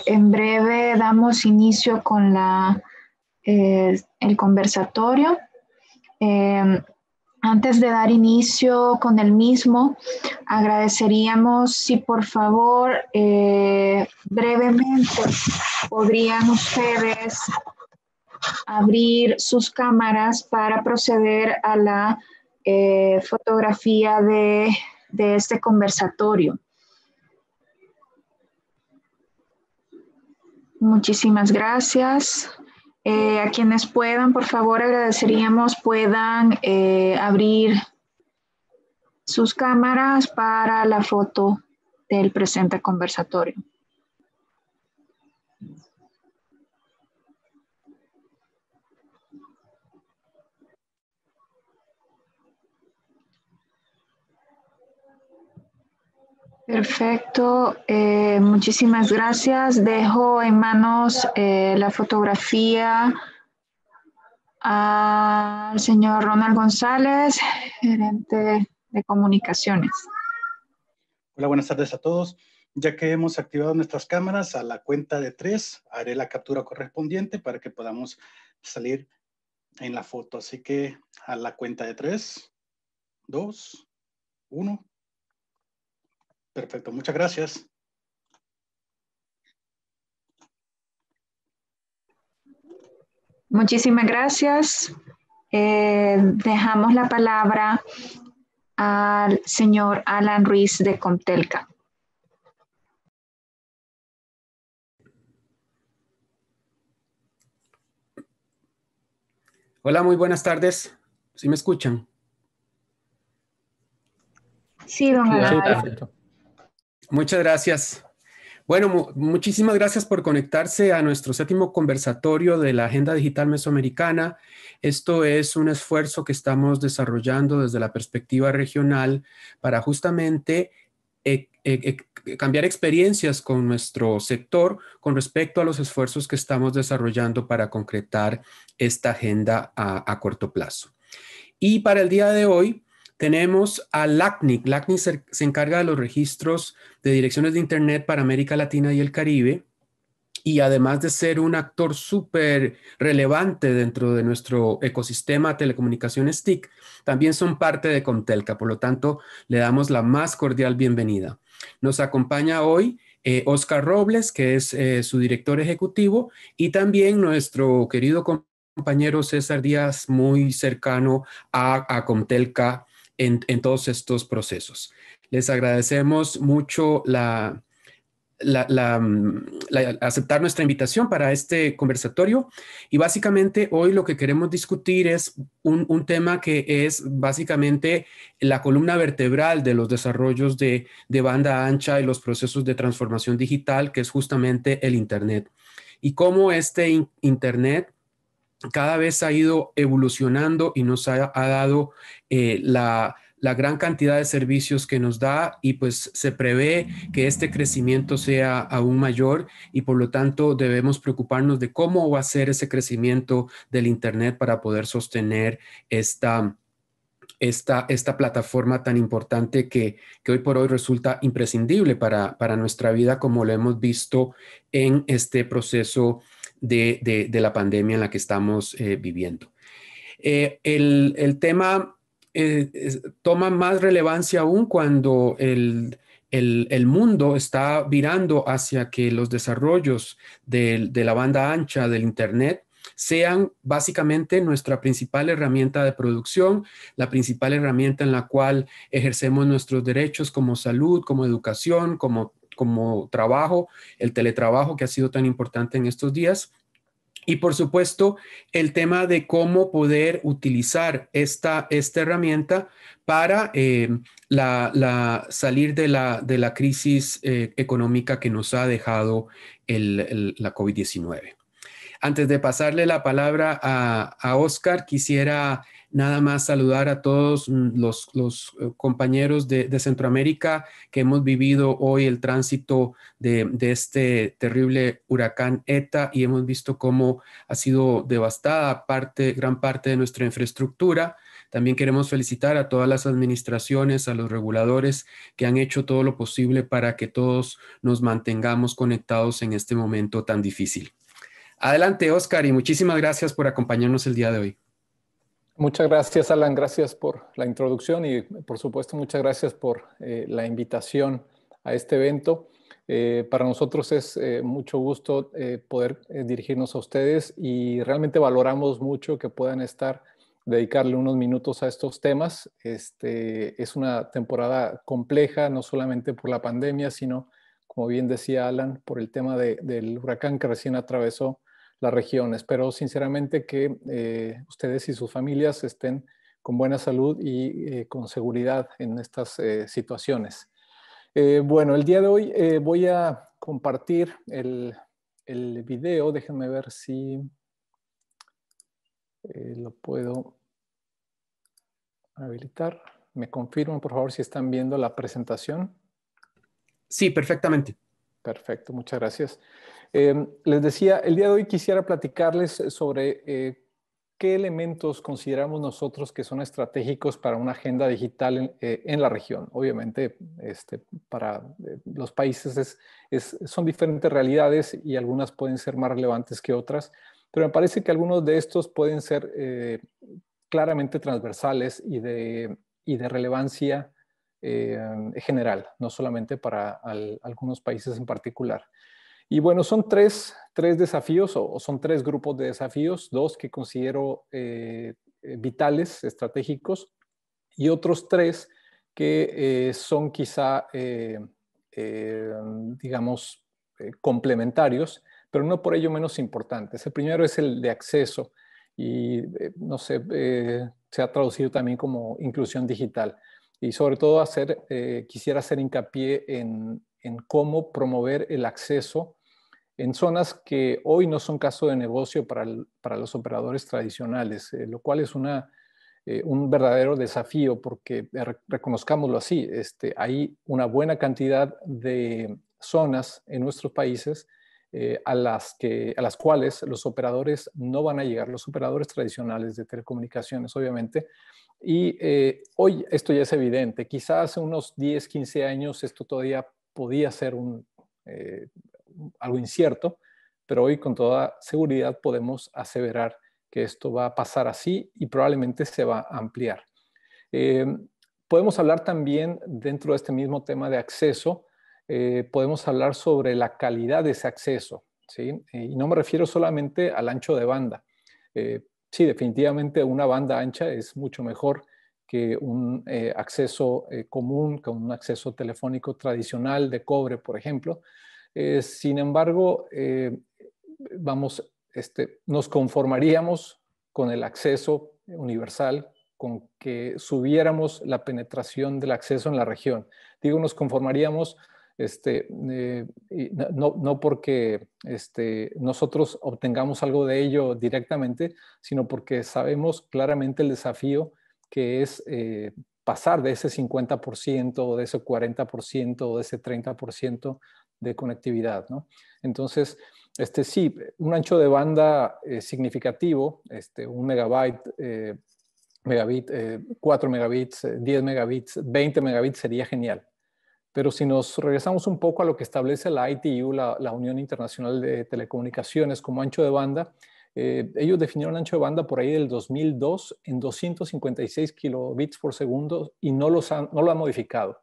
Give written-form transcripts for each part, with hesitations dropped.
en breve damos inicio con el conversatorio. Antes de dar inicio con el mismo, agradeceríamos si por favor brevemente podrían ustedes abrir sus cámaras para proceder a la fotografía de este conversatorio. Muchísimas gracias. A quienes puedan, por favor, agradeceríamos puedan abrir sus cámaras para la foto del presente conversatorio. Perfecto, muchísimas gracias. Dejo en manos la fotografía al señor Ronald González, gerente de comunicaciones. Hola, buenas tardes a todos. Ya que hemos activado nuestras cámaras, a la cuenta de 3 haré la captura correspondiente para que podamos salir en la foto. Así que a la cuenta de 3, 2, 1. Perfecto, muchas gracias. Muchísimas gracias. Dejamos la palabra al señor Alan Ruiz de Comtelca. Hola, muy buenas tardes. ¿Sí me escuchan? Sí, don Alan. Perfecto. Muchas gracias. Bueno, muchísimas gracias por conectarse a nuestro 7º conversatorio de la Agenda Digital Mesoamericana. Esto es un esfuerzo que estamos desarrollando desde la perspectiva regional para justamente cambiar experiencias con nuestro sector con respecto a los esfuerzos que estamos desarrollando para concretar esta agenda a corto plazo. Y para el día de hoy tenemos a LACNIC. LACNIC se encarga de los registros de direcciones de Internet para América Latina y el Caribe. Y además de ser un actor súper relevante dentro de nuestro ecosistema de telecomunicaciones TIC, también son parte de Comtelca. Por lo tanto, le damos la más cordial bienvenida. Nos acompaña hoy Oscar Robles, que es su director ejecutivo, y también nuestro querido compañero César Díaz, muy cercano a Comtelca en todos estos procesos. Les agradecemos mucho aceptar nuestra invitación para este conversatorio, y básicamente hoy lo que queremos discutir es un tema que es básicamente la columna vertebral de los desarrollos de banda ancha y los procesos de transformación digital, que es justamente el Internet, y cómo este Internet cada vez ha ido evolucionando y nos ha dado la gran cantidad de servicios que nos da, y pues se prevé que este crecimiento sea aún mayor, y por lo tanto debemos preocuparnos de cómo va a ser ese crecimiento del Internet para poder sostener esta plataforma tan importante que hoy por hoy resulta imprescindible para nuestra vida, como lo hemos visto en este proceso de la pandemia en la que estamos viviendo. El tema toma más relevancia aún cuando el mundo está virando hacia que los desarrollos de la banda ancha del Internet sean básicamente nuestra principal herramienta de producción, la principal herramienta en la cual ejercemos nuestros derechos como salud, como educación, como trabajo, el teletrabajo que ha sido tan importante en estos días. Y por supuesto, el tema de cómo poder utilizar esta herramienta para salir de la crisis económica que nos ha dejado la COVID-19. Antes de pasarle la palabra a Oscar, quisiera nada más saludar a todos los compañeros de Centroamérica que hemos vivido hoy el tránsito de este terrible huracán ETA, y hemos visto cómo ha sido devastada gran parte de nuestra infraestructura. También queremos felicitar a todas las administraciones, a los reguladores que han hecho todo lo posible para que todos nos mantengamos conectados en este momento tan difícil. Adelante, Oscar, y muchísimas gracias por acompañarnos el día de hoy. Muchas gracias, Alan. Gracias por la introducción y, por supuesto, muchas gracias por la invitación a este evento. Para nosotros es mucho gusto poder dirigirnos a ustedes y realmente valoramos mucho que puedan dedicarle unos minutos a estos temas. Es una temporada compleja, no solamente por la pandemia, sino, como bien decía Alan, por el tema del huracán que recién atravesó la región. Espero sinceramente que ustedes y sus familias estén con buena salud y con seguridad en estas situaciones. Bueno, el día de hoy voy a compartir el video. Déjenme ver si lo puedo habilitar. ¿Me confirman, por favor, si están viendo la presentación? Sí, perfectamente. Perfecto, muchas gracias. Les decía, el día de hoy quisiera platicarles sobre qué elementos consideramos nosotros que son estratégicos para una agenda digital en la región. Obviamente, para los países son diferentes realidades y algunas pueden ser más relevantes que otras, pero me parece que algunos de estos pueden ser claramente transversales y de relevancia general, no solamente para algunos países en particular. Y bueno, son tres desafíos o son tres grupos de desafíos, dos que considero vitales, estratégicos, y otros tres que son quizá, digamos, complementarios, pero no por ello menos importantes. El primero es el de acceso y, no sé, se ha traducido también como inclusión digital. Y sobre todo quisiera hacer hincapié en cómo promover el acceso en zonas que hoy no son caso de negocio para los operadores tradicionales, lo cual es un verdadero desafío porque, reconozcámoslo así, hay una buena cantidad de zonas en nuestros países a las cuales los operadores no van a llegar, los operadores tradicionales de telecomunicaciones, obviamente. Y hoy esto ya es evidente. Quizás hace unos 10, 15 años esto todavía podía ser algo incierto, pero hoy con toda seguridad podemos aseverar que esto va a pasar así y probablemente se va a ampliar. Podemos hablar también dentro de este mismo tema de acceso, podemos hablar sobre la calidad de ese acceso, ¿sí? Y no me refiero solamente al ancho de banda. Sí, definitivamente una banda ancha es mucho mejor que un acceso común, que un acceso telefónico tradicional de cobre, por ejemplo. Sin embargo, nos conformaríamos con el acceso universal, con que subiéramos la penetración del acceso en la región. Digo, nos conformaríamos no porque nosotros obtengamos algo de ello directamente, sino porque sabemos claramente el desafío que es pasar de ese 50% o de ese 40% o de ese 30% de conectividad, ¿no? Entonces, sí, un ancho de banda significativo, 1 megabyte, megabit, 4 megabits, 10 megabits, 20 megabits sería genial. Pero si nos regresamos un poco a lo que establece la ITU, la Unión Internacional de Telecomunicaciones, como ancho de banda, ellos definieron ancho de banda por ahí del 2002 en 256 kilobits por segundo y no lo han modificado.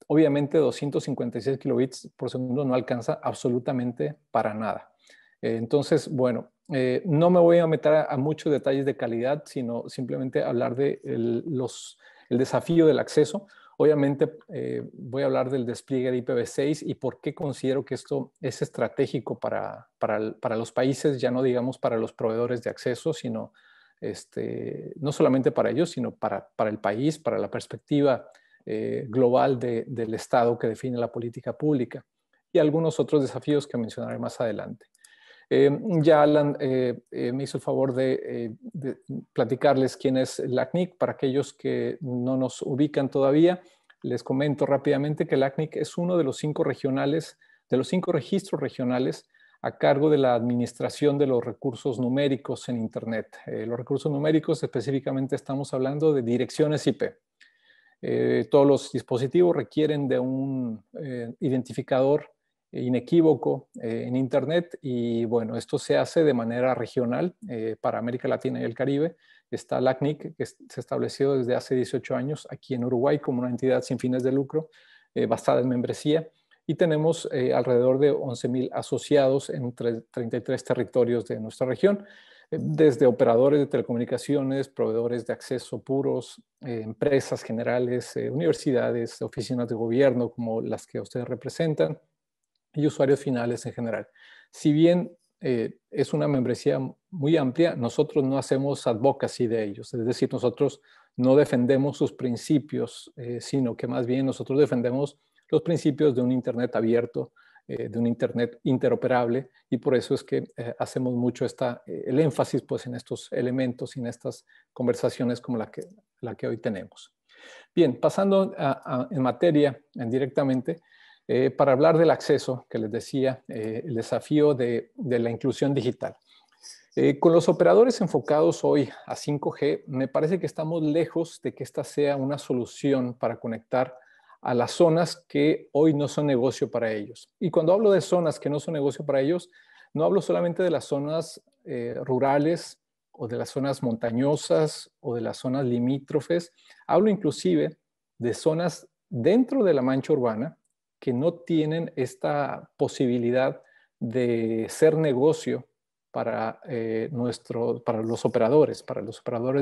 Obviamente 256 kilobits por segundo no alcanza absolutamente para nada. Entonces, bueno, no me voy a meter a muchos detalles de calidad, sino simplemente hablar de el desafío del acceso. Obviamente voy a hablar del despliegue de IPv6 y por qué considero que esto es estratégico para los países, ya no digamos para los proveedores de acceso, sino no solamente para ellos, sino para el país, para la perspectiva global del Estado que define la política pública y algunos otros desafíos que mencionaré más adelante. Ya Alan me hizo el favor de platicarles quién es la ACNIC. Para aquellos que no nos ubican todavía, les comento rápidamente que la ACNIC es uno de los 5 registros regionales a cargo de la administración de los recursos numéricos en Internet. Los recursos numéricos específicamente estamos hablando de direcciones IP. Todos los dispositivos requieren de un identificador inequívoco en Internet y bueno, esto se hace de manera regional para América Latina y el Caribe. Está la ACNIC, que se estableció desde hace 18 años aquí en Uruguay como una entidad sin fines de lucro basada en membresía. Y tenemos alrededor de 11,000 asociados en 33 territorios de nuestra región, desde operadores de telecomunicaciones, proveedores de acceso puros, empresas generales, universidades, oficinas de gobierno como las que ustedes representan y usuarios finales en general. Si bien es una membresía muy amplia, nosotros no hacemos advocacy de ellos, es decir, nosotros no defendemos sus principios, sino que más bien nosotros defendemos los principios de un Internet abierto, de un Internet interoperable, y por eso es que hacemos mucho el énfasis pues, en estos elementos y en estas conversaciones como la que hoy tenemos. Bien, pasando en materia directamente, para hablar del acceso, que les decía, el desafío de la inclusión digital. Con los operadores enfocados hoy a 5G, me parece que estamos lejos de que esta sea una solución para conectar a las zonas que hoy no son negocio para ellos. Y cuando hablo de zonas que no son negocio para ellos, no hablo solamente de las zonas rurales o de las zonas montañosas o de las zonas limítrofes, hablo inclusive de zonas dentro de la mancha urbana que no tienen esta posibilidad de ser negocio para los operadores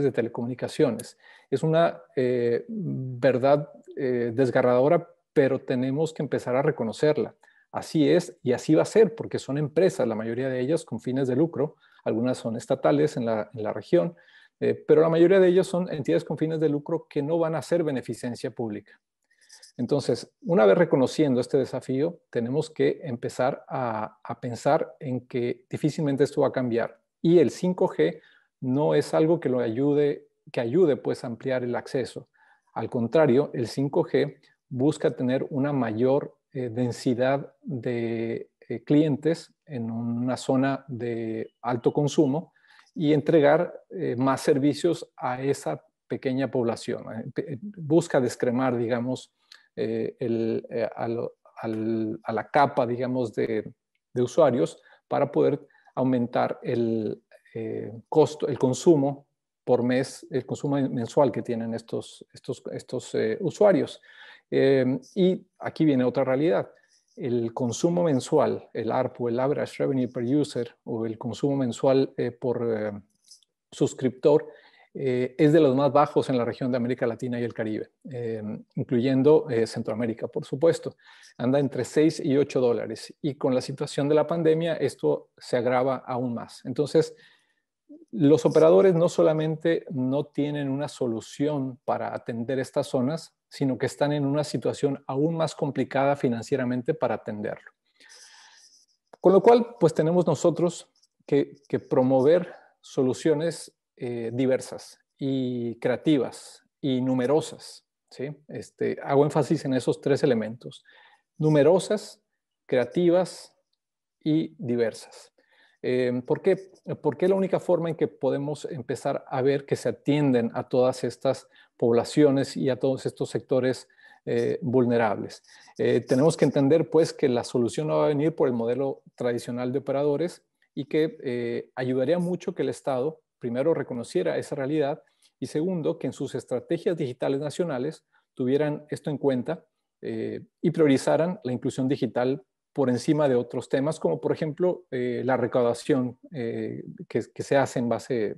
de telecomunicaciones. Es una verdad desgarradora, pero tenemos que empezar a reconocerla. Así es y así va a ser, porque son empresas, la mayoría de ellas con fines de lucro, algunas son estatales en la región, pero la mayoría de ellos son entidades con fines de lucro que no van a hacer beneficencia pública. Entonces, una vez reconociendo este desafío, tenemos que empezar a pensar en que difícilmente esto va a cambiar. Y el 5G no es algo que ayude pues, a ampliar el acceso. Al contrario, el 5G busca tener una mayor densidad de clientes en una zona de alto consumo y entregar más servicios a esa pequeña población. Busca descremar, digamos, a la capa, digamos, de usuarios para poder aumentar el consumo por mes, el consumo mensual que tienen estos usuarios. Y aquí viene otra realidad. El consumo mensual, el ARPU, el Average Revenue Per User, o el consumo mensual por suscriptor, es de los más bajos en la región de América Latina y el Caribe, incluyendo Centroamérica, por supuesto. Anda entre 6 y 8 dólares. Y con la situación de la pandemia, esto se agrava aún más. Entonces, los operadores no solamente no tienen una solución para atender estas zonas, sino que están en una situación aún más complicada financieramente para atenderlo. Con lo cual, pues tenemos nosotros que promover soluciones diversas y creativas y numerosas, ¿sí? Hago énfasis en esos tres elementos: numerosas, creativas y diversas. ¿Por qué? Porque es la única forma en que podemos empezar a ver que se atienden a todas estas poblaciones y a todos estos sectores vulnerables. Tenemos que entender, pues, que la solución no va a venir por el modelo tradicional de operadores y que ayudaría mucho que el Estado, primero, reconociera esa realidad y segundo, que en sus estrategias digitales nacionales tuvieran esto en cuenta y priorizaran la inclusión digital por encima de otros temas, como por ejemplo la recaudación que se hace en base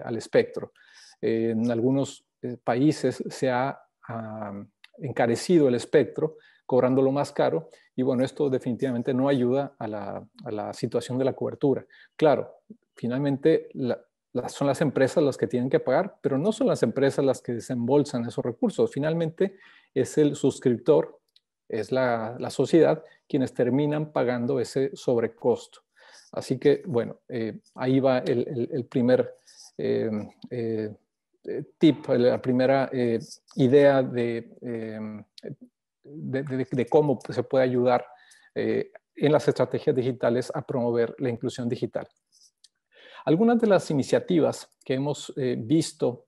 al espectro. En algunos países se ha encarecido el espectro, cobrándolo más caro, y bueno, esto definitivamente no ayuda a la situación de la cobertura. Claro, finalmente son las empresas las que tienen que pagar, pero no son las empresas las que desembolsan esos recursos. Finalmente es el suscriptor, es la sociedad, quienes terminan pagando ese sobrecosto. Así que, bueno, ahí va el primer tip, la primera idea de cómo se puede ayudar en las estrategias digitales a promover la inclusión digital. Algunas de las iniciativas que hemos visto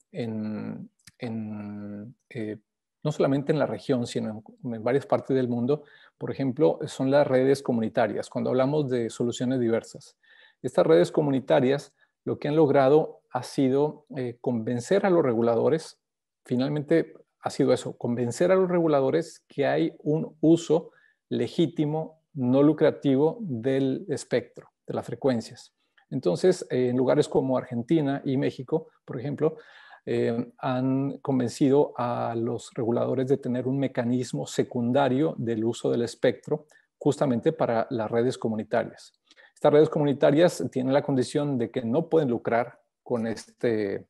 no solamente en la región, sino en varias partes del mundo, por ejemplo, son las redes comunitarias, cuando hablamos de soluciones diversas. Estas redes comunitarias lo que han logrado ha sido convencer a los reguladores, finalmente ha sido eso, convencer a los reguladores que hay un uso legítimo, no lucrativo del espectro, de las frecuencias. Entonces, en lugares como Argentina y México, por ejemplo, han convencido a los reguladores de tener un mecanismo secundario del uso del espectro justamente para las redes comunitarias. Estas redes comunitarias tienen la condición de que no pueden lucrar con este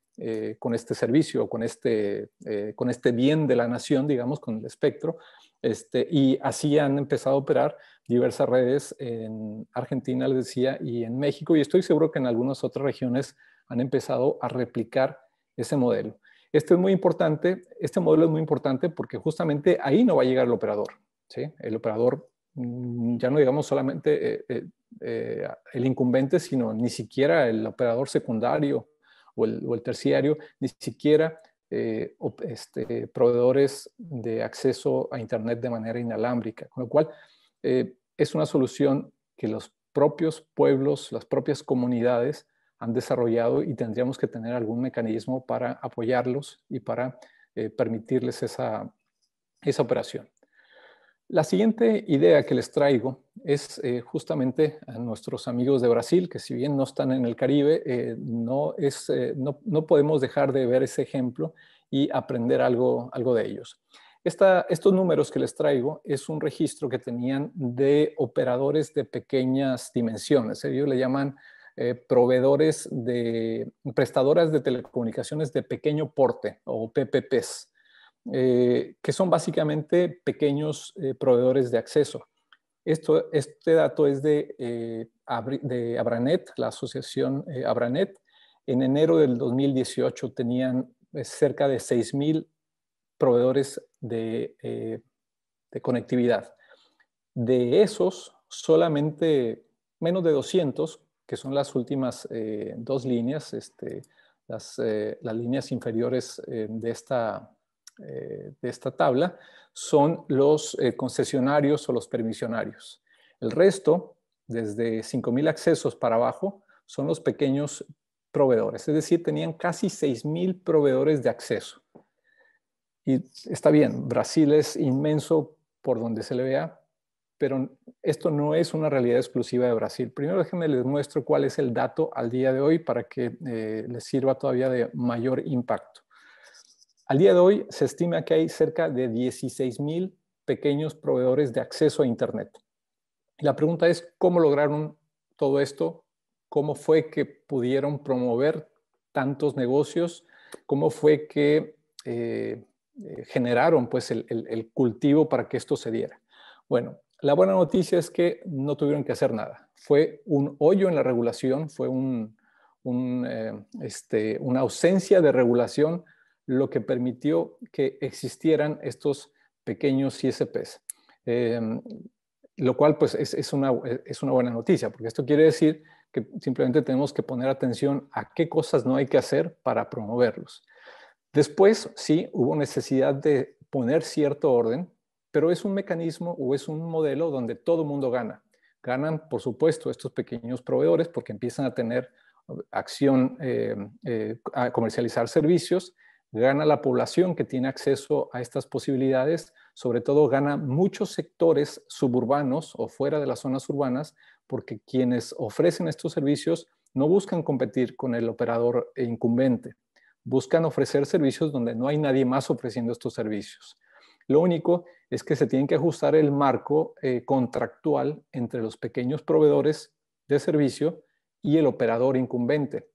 servicio, con este bien de la nación, digamos, con el espectro, y así han empezado a operar diversas redes en Argentina, les decía, y en México, y estoy seguro que en algunas otras regiones han empezado a replicar ese modelo. Este modelo es muy importante porque justamente ahí no va a llegar el operador, ¿sí? El operador, ya no digamos solamente el incumbente, sino ni siquiera el operador secundario o el terciario, ni siquiera proveedores de acceso a Internet de manera inalámbrica, con lo cual es una solución que los propios pueblos, las propias comunidades han desarrollado y tendríamos que tener algún mecanismo para apoyarlos y para permitirles esa operación. La siguiente idea que les traigo es justamente a nuestros amigos de Brasil, que si bien no están en el Caribe, no podemos dejar de ver ese ejemplo y aprender algo de ellos. Estos números que les traigo es un registro que tenían de operadores de pequeñas dimensiones. Ellos le llaman prestadoras de telecomunicaciones de pequeño porte o PPPs. Que son básicamente pequeños proveedores de acceso. Este dato es de Abranet, la asociación Abranet. En enero del 2018 tenían cerca de 6,000 proveedores de conectividad. De esos, solamente menos de 200, que son las últimas dos líneas, las líneas inferiores de esta tabla, son los concesionarios o los permisionarios. El resto, desde 5,000 accesos para abajo, son los pequeños proveedores. Es decir, tenían casi 6,000 proveedores de acceso. Y está bien, Brasil es inmenso por donde se le vea, pero esto no es una realidad exclusiva de Brasil. Primero déjenme les muestro cuál es el dato al día de hoy para que les sirva todavía de mayor impacto. Al día de hoy se estima que hay cerca de 16,000 pequeños proveedores de acceso a Internet. Y la pregunta es, ¿cómo lograron todo esto? ¿Cómo fue que pudieron promover tantos negocios? ¿Cómo fue que generaron pues, el cultivo para que esto se diera? Bueno, la buena noticia es que no tuvieron que hacer nada. Fue un hoyo en la regulación, fue una ausencia de regulación lo que permitió que existieran estos pequeños ISPs. Lo cual pues es una buena noticia, porque esto quiere decir que simplemente tenemos que poner atención a qué cosas no hay que hacer para promoverlos. Después, sí, hubo necesidad de poner cierto orden, pero es un mecanismo o es un modelo donde todo el mundo gana. Ganan, por supuesto, estos pequeños proveedores porque empiezan a tener acción a comercializar servicios, gana la población que tiene acceso a estas posibilidades, sobre todo gana muchos sectores suburbanos o fuera de las zonas urbanas, porque quienes ofrecen estos servicios no buscan competir con el operador incumbente, buscan ofrecer servicios donde no hay nadie más ofreciendo estos servicios. Lo único es que se tiene que ajustar el marco contractual entre los pequeños proveedores de servicio y el operador incumbente.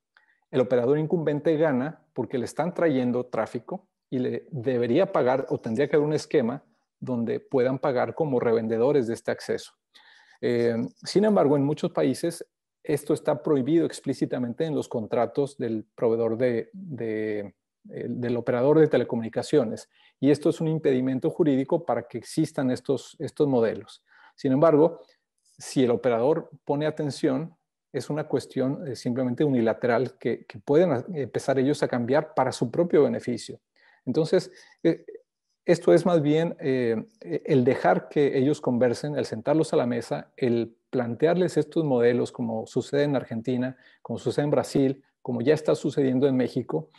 El operador incumbente gana porque le están trayendo tráfico y le debería pagar o tendría que haber un esquema donde puedan pagar como revendedores de este acceso. Sin embargo, en muchos países esto está prohibido explícitamente en los contratos del proveedor del operador de telecomunicaciones, y esto es un impedimento jurídico para que existan estos modelos. Sin embargo, si el operador pone atención, es una cuestión simplemente unilateral que pueden empezar ellos a cambiar para su propio beneficio. Entonces, esto es más bien el dejar que ellos conversen, el sentarlos a la mesa, el plantearles estos modelos como sucede en Argentina, como sucede en Brasil, como ya está sucediendo en México,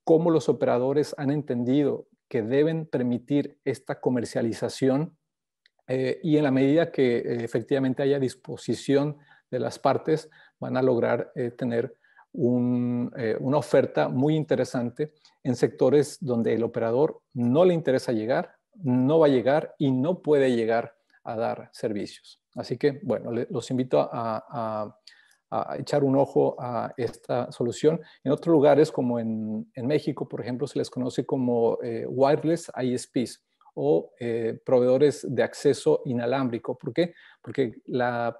cómo los operadores han entendido que deben permitir esta comercialización y en la medida que efectivamente haya disposición de las partes, van a lograr tener una oferta muy interesante en sectores donde el operador no le interesa llegar, no va a llegar y no puede llegar a dar servicios. Así que, bueno, los invito a echar un ojo a esta solución. En otros lugares, como en México, por ejemplo, se les conoce como wireless ISPs o proveedores de acceso inalámbrico. ¿Por qué? Porque la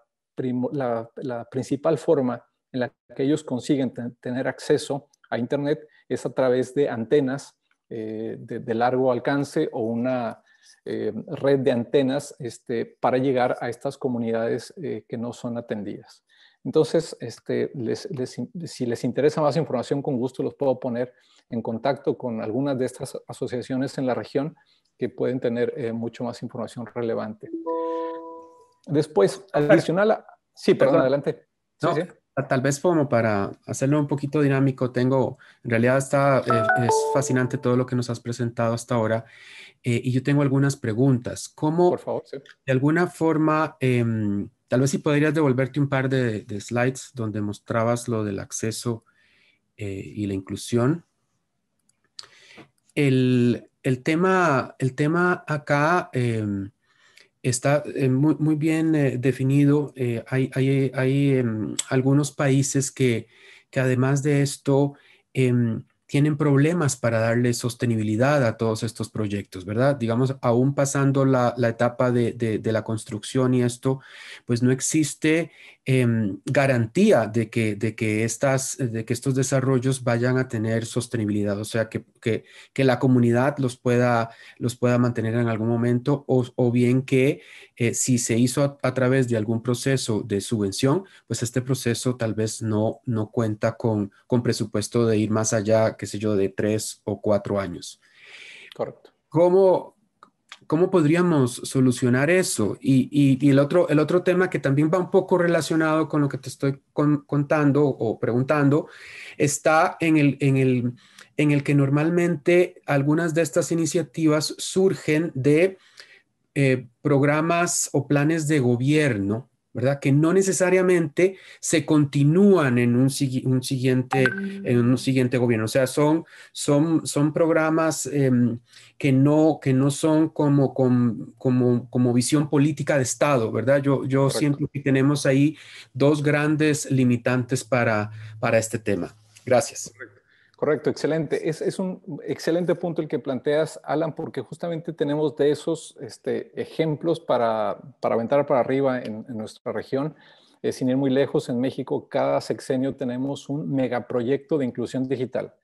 principal forma en la que ellos consiguen tener acceso a Internet es a través de antenas de largo alcance o una red de antenas para llegar a estas comunidades que no son atendidas. Entonces, si les interesa más información, con gusto los puedo poner en contacto con algunas de estas asociaciones en la región que pueden tener mucho más información relevante. Después, adicional a... Sí, perdón, adelante. Sí, no, sí. Tal vez como para hacerlo un poquito dinámico, en realidad es fascinante todo lo que nos has presentado hasta ahora y yo tengo algunas preguntas. ¿Cómo, por favor, sí, de alguna forma, tal vez si podrías devolverte un par de slides donde mostrabas lo del acceso y la inclusión? El tema acá está muy bien definido. Hay algunos países que además de esto tienen problemas para darle sostenibilidad a todos estos proyectos, ¿verdad? Digamos, aún pasando la etapa de la construcción y esto, pues no existe garantía de que estos desarrollos vayan a tener sostenibilidad, o sea, que la comunidad los pueda mantener en algún momento o bien que si se hizo a través de algún proceso de subvención, pues este proceso tal vez no cuenta con presupuesto de ir más allá, qué sé yo, de 3 o 4 años. Correcto. ¿Cómo podríamos solucionar eso? Y el otro tema que también va un poco relacionado con lo que te estoy contando o preguntando, está en el que normalmente algunas de estas iniciativas surgen de programas o planes de gobierno, ¿verdad? Que no necesariamente se continúan en un siguiente gobierno. O sea, son programas que no son como visión política de Estado, ¿verdad? Yo siento que tenemos ahí dos grandes limitantes para este tema. Gracias. Correcto, excelente. Es un excelente punto el que planteas, Alan, porque justamente tenemos de esos ejemplos para aventar para arriba en nuestra región. Sin ir muy lejos, en México cada sexenio tenemos un megaproyecto de inclusión digital.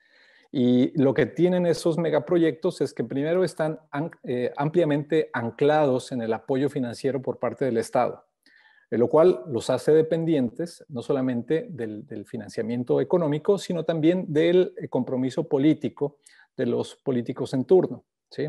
Y lo que tienen esos megaproyectos es que primero están ampliamente anclados en el apoyo financiero por parte del Estado, lo cual los hace dependientes no solamente del financiamiento económico, sino también del compromiso político de los políticos en turno, ¿sí?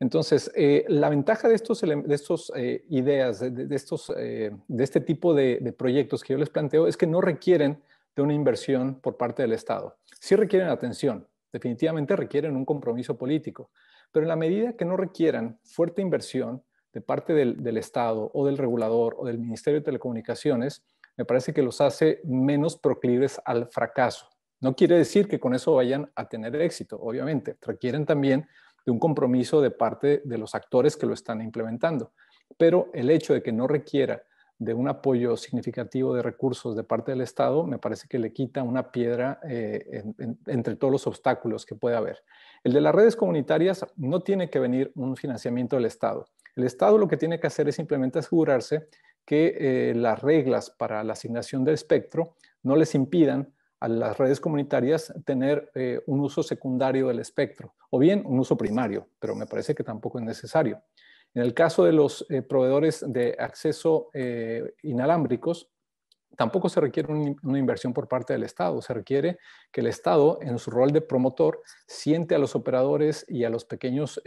Entonces, la ventaja de estas ideas, de este tipo de proyectos que yo les planteo, es que no requieren de una inversión por parte del Estado. Sí requieren atención, definitivamente requieren un compromiso político, pero en la medida que no requieran fuerte inversión de parte del Estado o del regulador o del Ministerio de Telecomunicaciones, me parece que los hace menos proclives al fracaso. No quiere decir que con eso vayan a tener éxito, obviamente. Requieren también de un compromiso de parte de los actores que lo están implementando. Pero el hecho de que no requiera de un apoyo significativo de recursos de parte del Estado, me parece que le quita una piedra entre todos los obstáculos que puede haber. El de las redes comunitarias no tiene que venir un financiamiento del Estado. El Estado lo que tiene que hacer es simplemente asegurarse que las reglas para la asignación del espectro no les impidan a las redes comunitarias tener un uso secundario del espectro, o bien un uso primario, pero me parece que tampoco es necesario. En el caso de los proveedores de acceso inalámbricos, tampoco se requiere una inversión por parte del Estado. Se requiere que el Estado, en su rol de promotor, siente a los operadores y a los pequeños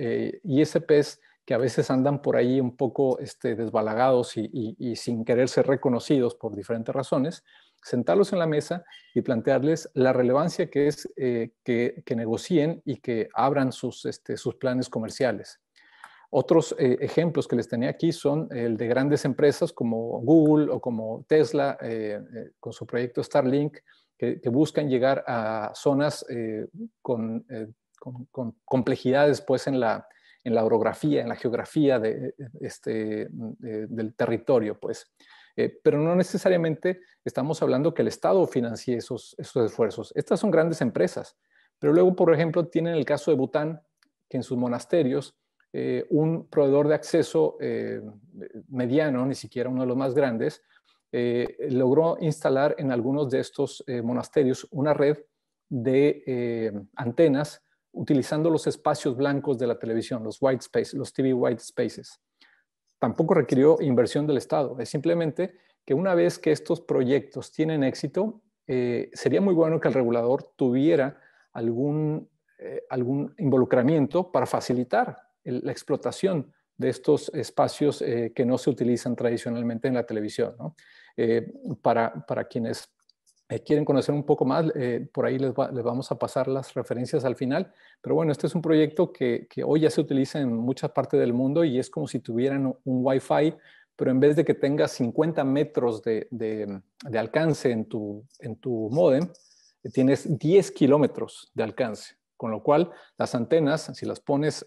ISPs que a veces andan por ahí un poco desbalagados y sin querer ser reconocidos por diferentes razones, sentarlos en la mesa y plantearles la relevancia que es que negocien y que abran sus planes comerciales. Otros ejemplos que les tenía aquí son el de grandes empresas como Google o como Tesla con su proyecto Starlink, que buscan llegar a zonas con complejidades pues, en la orografía, en la geografía del territorio. Pues. Pero no necesariamente estamos hablando que el Estado financie esos esfuerzos. Estas son grandes empresas. Pero luego, por ejemplo, tienen el caso de Bután, que en sus monasterios un proveedor de acceso mediano, ni siquiera uno de los más grandes, logró instalar en algunos de estos monasterios una red de antenas utilizando los espacios blancos de la televisión, los white spaces, los TV white spaces. Tampoco requirió inversión del Estado, es simplemente que una vez que estos proyectos tienen éxito, sería muy bueno que el regulador tuviera algún involucramiento para facilitar la explotación de estos espacios que no se utilizan tradicionalmente en la televisión, ¿no? Para quienes quieren conocer un poco más, por ahí les vamos a pasar las referencias al final, pero bueno, este es un proyecto que hoy ya se utiliza en muchas partes del mundo y es como si tuvieran un Wi-Fi, pero en vez de que tengas 50 metros de alcance en tu módem, tienes 10 kilómetros de alcance. Con lo cual, las antenas, si las pones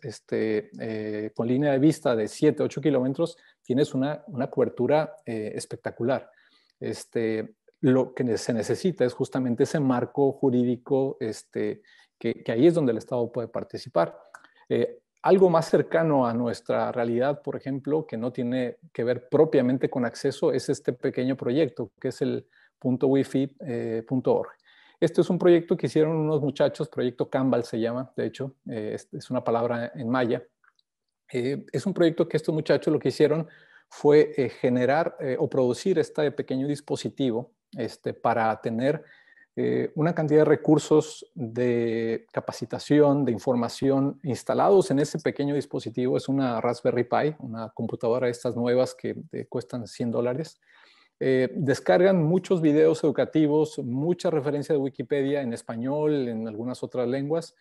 con línea de vista de 7, 8 kilómetros, tienes una cobertura espectacular. Lo que se necesita es justamente ese marco jurídico que ahí es donde el Estado puede participar. Algo más cercano a nuestra realidad, por ejemplo, que no tiene que ver propiamente con acceso, es este pequeño proyecto, que es el .wifi.org. Este es un proyecto que hicieron unos muchachos, proyecto Cambal se llama, de hecho, es una palabra en maya. Es un proyecto que estos muchachos lo que hicieron fue generar o producir este pequeño dispositivo para tener una cantidad de recursos de capacitación, de información instalados en ese pequeño dispositivo. Es una Raspberry Pi, una computadora de estas nuevas que cuestan $100. Descargan muchos videos educativos, mucha referencia de Wikipedia en español, en algunas otras lenguas,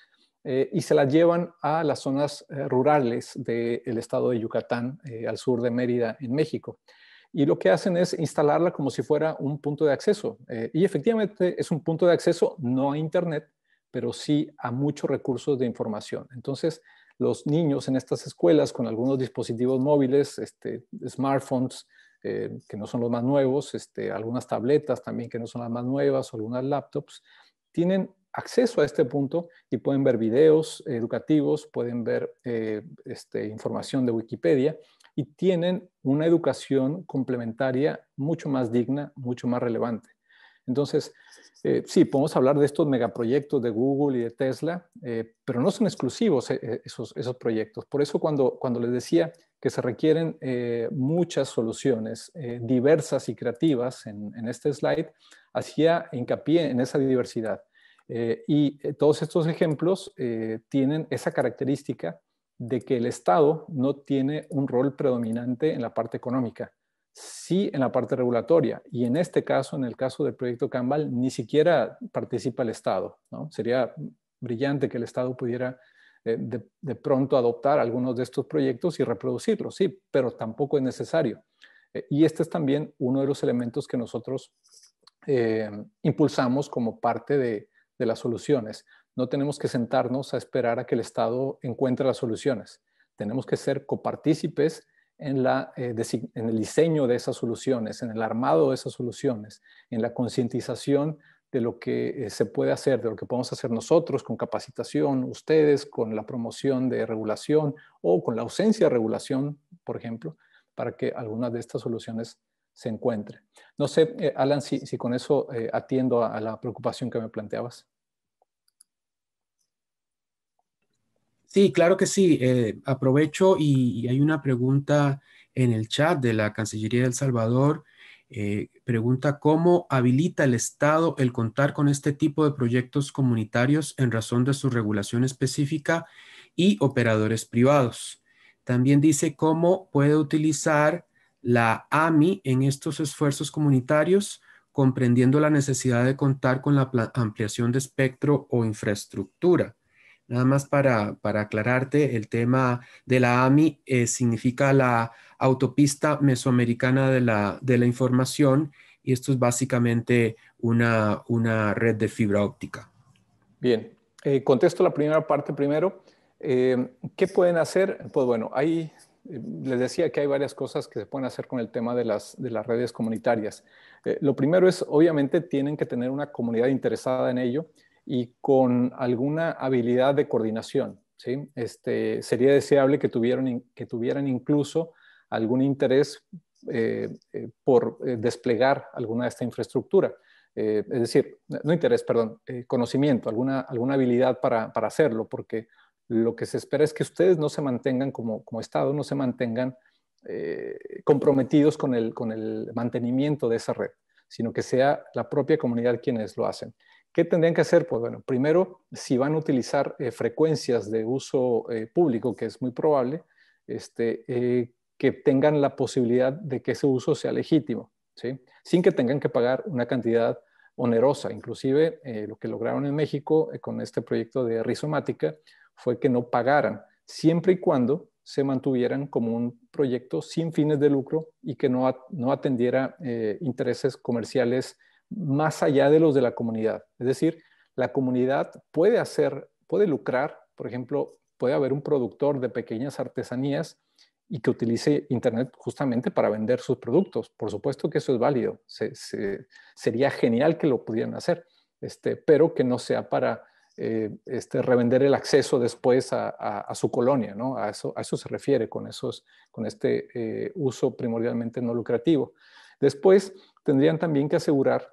y se las llevan a las zonas rurales del estado de Yucatán, al sur de Mérida, en México. Y lo que hacen es instalarla como si fuera un punto de acceso. Y efectivamente es un punto de acceso no a Internet, pero sí a muchos recursos de información. Entonces, los niños en estas escuelas con algunos dispositivos móviles, smartphones, que no son los más nuevos, algunas tabletas también que no son las más nuevas, o algunas laptops, tienen acceso a este punto y pueden ver videos educativos, pueden ver información de Wikipedia y tienen una educación complementaria mucho más digna, mucho más relevante. Entonces, sí, podemos hablar de estos megaproyectos de Google y de Tesla, pero no son exclusivos esos proyectos. Por eso cuando les decía que se requieren muchas soluciones diversas y creativas en este slide, hacía hincapié en esa diversidad. Y todos estos ejemplos tienen esa característica de que el Estado no tiene un rol predominante en la parte económica, sí en la parte regulatoria. Y en este caso, en el caso del proyecto Cambal, ni siquiera participa el Estado, ¿no? Sería brillante que el Estado pudiera de pronto adoptar algunos de estos proyectos y reproducirlos, sí, pero tampoco es necesario. Y este es también uno de los elementos que nosotros impulsamos como parte de las soluciones. No tenemos que sentarnos a esperar a que el Estado encuentre las soluciones. Tenemos que ser copartícipes en el diseño de esas soluciones, en el armado de esas soluciones, en la concientización de lo que se puede hacer, de lo que podemos hacer nosotros con capacitación, ustedes con la promoción de regulación o con la ausencia de regulación, por ejemplo, para que algunas de estas soluciones se encuentren. No sé, Alan, si con eso atiendo a la preocupación que me planteabas. Sí, claro que sí. Aprovecho y hay una pregunta en el chat de la Cancillería de El Salvador. Pregunta cómo habilita el Estado el contar con este tipo de proyectos comunitarios en razón de su regulación específica y operadores privados. También dice cómo puede utilizar la AMI en estos esfuerzos comunitarios, comprendiendo la necesidad de contar con la ampliación de espectro o infraestructura. Nada más para aclararte, el tema de la AMI significa la Autopista Mesoamericana de la Información, y esto es básicamente una red de fibra óptica. Bien, contesto la primera parte primero. ¿Qué pueden hacer? Pues bueno, les decía que hay varias cosas que se pueden hacer con el tema de las redes comunitarias. Lo primero es, obviamente, tienen que tener una comunidad interesada en ello y con alguna habilidad de coordinación, ¿sí? Sería deseable que tuvieran incluso algún interés por desplegar alguna de esta infraestructura. Es decir, no interés, perdón, conocimiento, alguna habilidad para hacerlo, porque lo que se espera es que ustedes no se mantengan como Estado, no se mantengan comprometidos con el mantenimiento de esa red, sino que sea la propia comunidad quienes lo hacen. ¿Qué tendrían que hacer? Pues bueno, primero, si van a utilizar frecuencias de uso público, que es muy probable, que tengan la posibilidad de que ese uso sea legítimo, ¿sí? Sin que tengan que pagar una cantidad onerosa. Inclusive, lo que lograron en México con este proyecto de Rizomática fue que no pagaran, siempre y cuando se mantuvieran como un proyecto sin fines de lucro y que no atendiera intereses comerciales más allá de los de la comunidad. Es decir, la comunidad puede lucrar, por ejemplo, puede haber un productor de pequeñas artesanías y que utilice Internet justamente para vender sus productos. Por supuesto que eso es válido. Sería genial que lo pudieran hacer, pero que no sea para revender el acceso después a su colonia, ¿no? A eso se refiere con este uso primordialmente no lucrativo. Después tendrían también que asegurar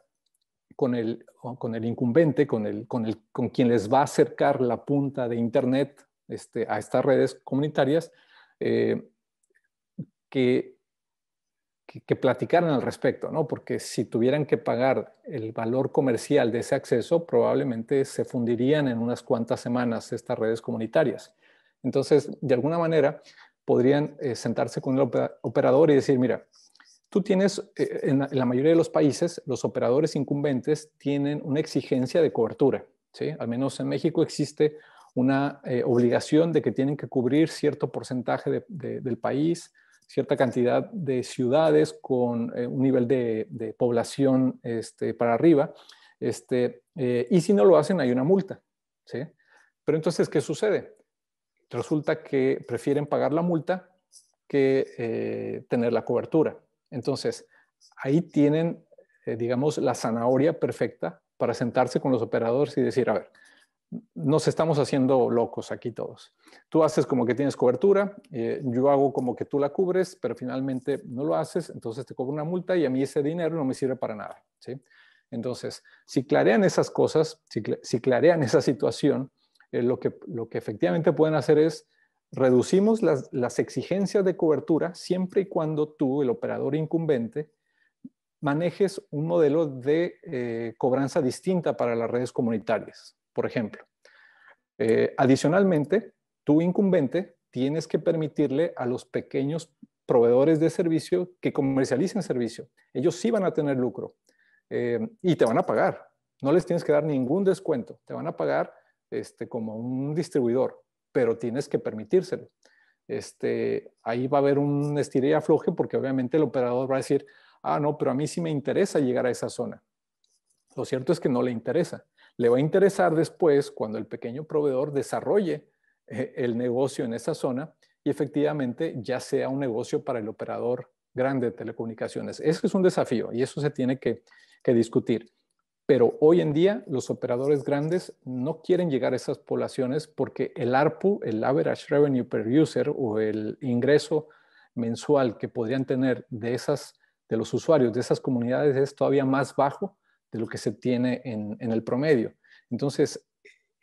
con el incumbente, con quien les va a acercar la punta de Internet a estas redes comunitarias, que platicaran al respecto, ¿no? Porque si tuvieran que pagar el valor comercial de ese acceso, probablemente se fundirían en unas cuantas semanas estas redes comunitarias. Entonces, de alguna manera, podrían sentarse con el operador y decir, mira, tú tienes, en la mayoría de los países, los operadores incumbentes tienen una exigencia de cobertura, ¿sí? Al menos en México existe una obligación de que tienen que cubrir cierto porcentaje del país, cierta cantidad de ciudades con un nivel de población para arriba, y si no lo hacen hay una multa, ¿sí? Pero entonces, ¿qué sucede? Resulta que prefieren pagar la multa que tener la cobertura. Entonces, ahí tienen, digamos, la zanahoria perfecta para sentarse con los operadores y decir, a ver, nos estamos haciendo locos aquí todos. Tú haces como que tienes cobertura, yo hago como que tú la cubres, pero finalmente no lo haces, entonces te cobro una multa y a mí ese dinero no me sirve para nada, ¿sí? Entonces, si clarean esas cosas, si clarean esa situación, lo que efectivamente pueden hacer es reducimos las exigencias de cobertura siempre y cuando tú, el operador incumbente, manejes un modelo de cobranza distinta para las redes comunitarias. Por ejemplo, adicionalmente, tú incumbente tienes que permitirle a los pequeños proveedores de servicio que comercialicen servicio. Ellos sí van a tener lucro y te van a pagar. No les tienes que dar ningún descuento. Te van a pagar como un distribuidor, pero tienes que permitírselo. Ahí va a haber un estira y afloje porque obviamente el operador va a decir, ah, no, pero a mí sí me interesa llegar a esa zona. Lo cierto es que no le interesa. Le va a interesar después cuando el pequeño proveedor desarrolle el negocio en esa zona y efectivamente ya sea un negocio para el operador grande de telecomunicaciones. Eso es un desafío y eso se tiene que discutir. Pero hoy en día los operadores grandes no quieren llegar a esas poblaciones porque el ARPU, el Average Revenue Per User, o el ingreso mensual que podrían tener de los usuarios de esas comunidades es todavía más bajo de lo que se tiene en el promedio. Entonces,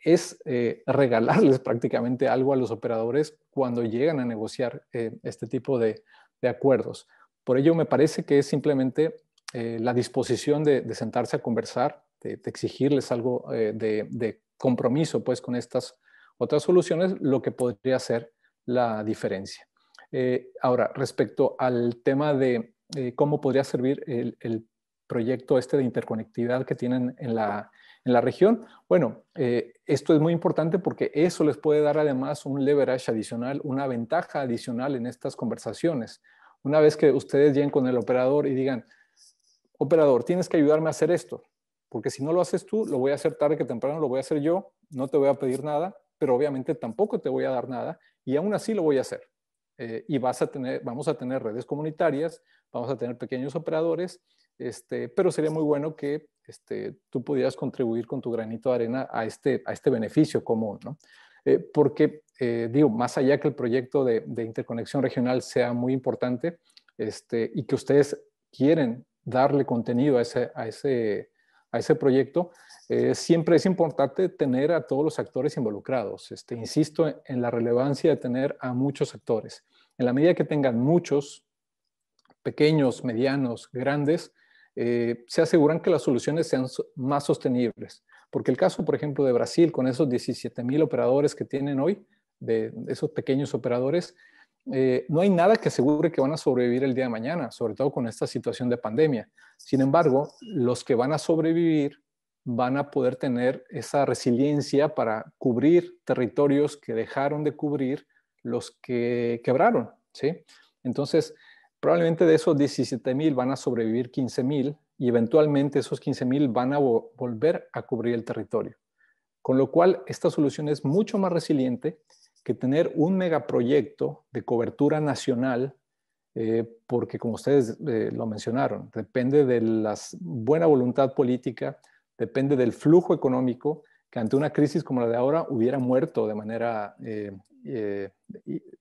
es regalarles prácticamente algo a los operadores cuando llegan a negociar este tipo de acuerdos. Por ello me parece que es simplemente la disposición de sentarse a conversar, de exigirles algo de compromiso pues, con estas otras soluciones, lo que podría ser la diferencia. Ahora, respecto al tema de cómo podría servir el proyecto este de interconectividad que tienen en la región, bueno, esto es muy importante porque eso les puede dar además un leverage adicional, una ventaja adicional en estas conversaciones. Una vez que ustedes lleguen con el operador y digan, operador, tienes que ayudarme a hacer esto, porque si no lo haces tú, lo voy a hacer tarde que temprano, lo voy a hacer yo, no te voy a pedir nada, pero obviamente tampoco te voy a dar nada y aún así lo voy a hacer. Y vamos a tener redes comunitarias, vamos a tener pequeños operadores, pero sería muy bueno que tú pudieras contribuir con tu granito de arena a este beneficio común, ¿no? Porque, digo, más allá que el proyecto de interconexión regional sea muy importante y que ustedes quieren darle contenido a ese proyecto, siempre es importante tener a todos los actores involucrados. Insisto en la relevancia de tener a muchos actores. En la medida que tengan muchos, pequeños, medianos, grandes, se aseguran que las soluciones sean más sostenibles. Porque el caso, por ejemplo, de Brasil, con esos 17,000 operadores que tienen hoy, de esos pequeños operadores, no hay nada que asegure que van a sobrevivir el día de mañana, sobre todo con esta situación de pandemia. Sin embargo, los que van a sobrevivir van a poder tener esa resiliencia para cubrir territorios que dejaron de cubrir los que quebraron, ¿sí? Entonces, probablemente de esos 17,000 van a sobrevivir 15,000 y eventualmente esos 15,000 van a volver a cubrir el territorio. Con lo cual, esta solución es mucho más resiliente que tener un megaproyecto de cobertura nacional, porque como ustedes lo mencionaron, depende de la buena voluntad política, depende del flujo económico, que ante una crisis como la de ahora hubiera muerto de manera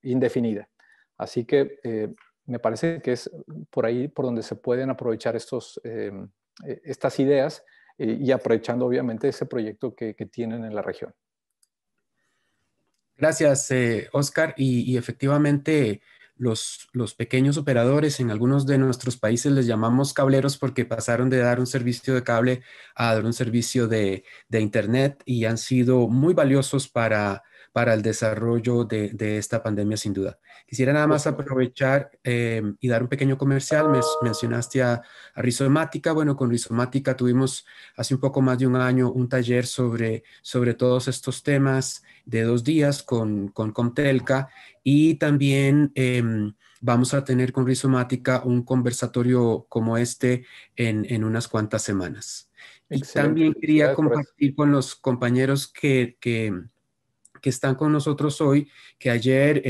indefinida. Así que me parece que es por ahí por donde se pueden aprovechar estas ideas y aprovechando obviamente ese proyecto que tienen en la región. Gracias, Oscar. Y efectivamente, los pequeños operadores en algunos de nuestros países les llamamos cableros porque pasaron de dar un servicio de cable a dar un servicio de Internet y han sido muy valiosos para el desarrollo de esta pandemia, sin duda. Quisiera nada más aprovechar y dar un pequeño comercial. Mencionaste a Rizomática. Bueno, con Rizomática tuvimos hace un poco más de un año un taller sobre todos estos temas de 2 días con Comtelca y también vamos a tener con Rizomática un conversatorio como este en unas cuantas semanas. Excelente. Y también quería compartir con los compañeros que están con nosotros hoy, que ayer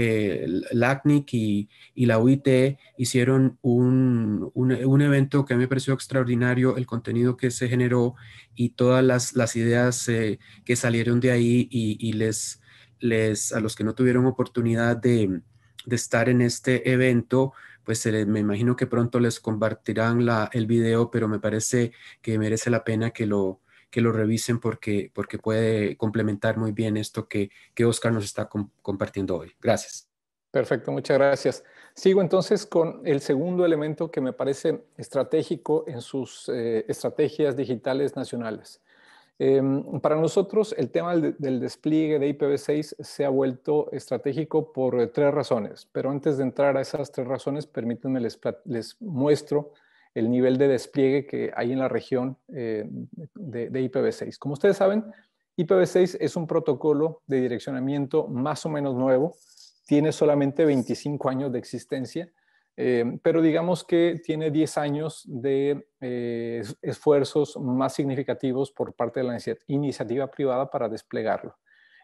la ACNIC y la UIT hicieron un evento que a mí me pareció extraordinario, el contenido que se generó y todas las ideas que salieron de ahí y a los que no tuvieron oportunidad de estar en este evento, pues me imagino que pronto les compartirán el video, pero me parece que merece la pena que lo revisen porque puede complementar muy bien esto que Oscar nos está compartiendo hoy. Gracias. Perfecto, muchas gracias. Sigo entonces con el segundo elemento que me parece estratégico en sus estrategias digitales nacionales. Para nosotros el tema del despliegue de IPv6 se ha vuelto estratégico por 3 razones, pero antes de entrar a esas 3 razones, permítanme les muestro el nivel de despliegue que hay en la región de IPv6. Como ustedes saben, IPv6 es un protocolo de direccionamiento más o menos nuevo, tiene solamente 25 años de existencia, pero digamos que tiene 10 años de esfuerzos más significativos por parte de la iniciativa privada para desplegarlo.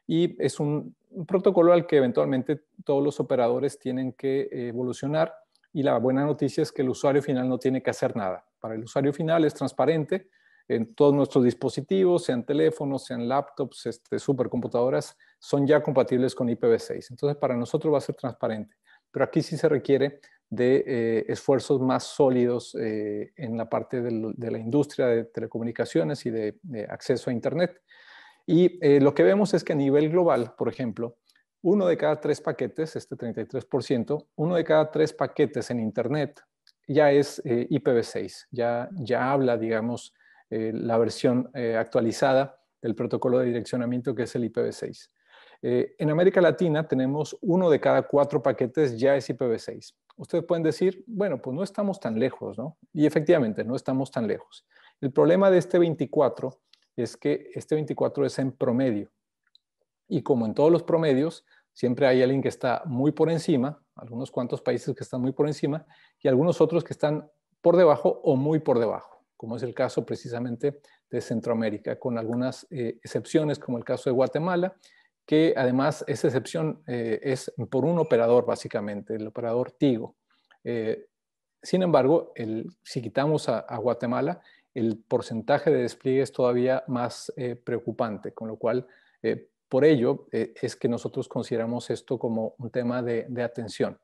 Y es un protocolo al que eventualmente todos los operadores tienen que evolucionar. Y la buena noticia es que el usuario final no tiene que hacer nada. Para el usuario final es transparente. En todos nuestros dispositivos, sean teléfonos, sean laptops, supercomputadoras, son ya compatibles con IPv6. Entonces, para nosotros va a ser transparente. Pero aquí sí se requiere de esfuerzos más sólidos en la parte de la industria de telecomunicaciones y de acceso a Internet. Y lo que vemos es que a nivel global, por ejemplo, 1 de cada 3 paquetes, este 33%, 1 de cada 3 paquetes en Internet ya es IPv6, ya habla, digamos, la versión actualizada del protocolo de direccionamiento que es el IPv6. En América Latina tenemos 1 de cada 4 paquetes ya es IPv6. Ustedes pueden decir, bueno, pues no estamos tan lejos, ¿no? Y efectivamente, no estamos tan lejos. El problema de este 24 es que este 24 es en promedio. Y como en todos los promedios, siempre hay alguien que está muy por encima, algunos cuantos países que están muy por encima, y algunos otros que están por debajo o muy por debajo, como es el caso precisamente de Centroamérica, con algunas excepciones, como el caso de Guatemala, que además esa excepción es por un operador básicamente, el operador Tigo. Sin embargo, si quitamos a Guatemala, el porcentaje de despliegue es todavía más preocupante, con lo cual, por ello, es que nosotros consideramos esto como un tema de atención.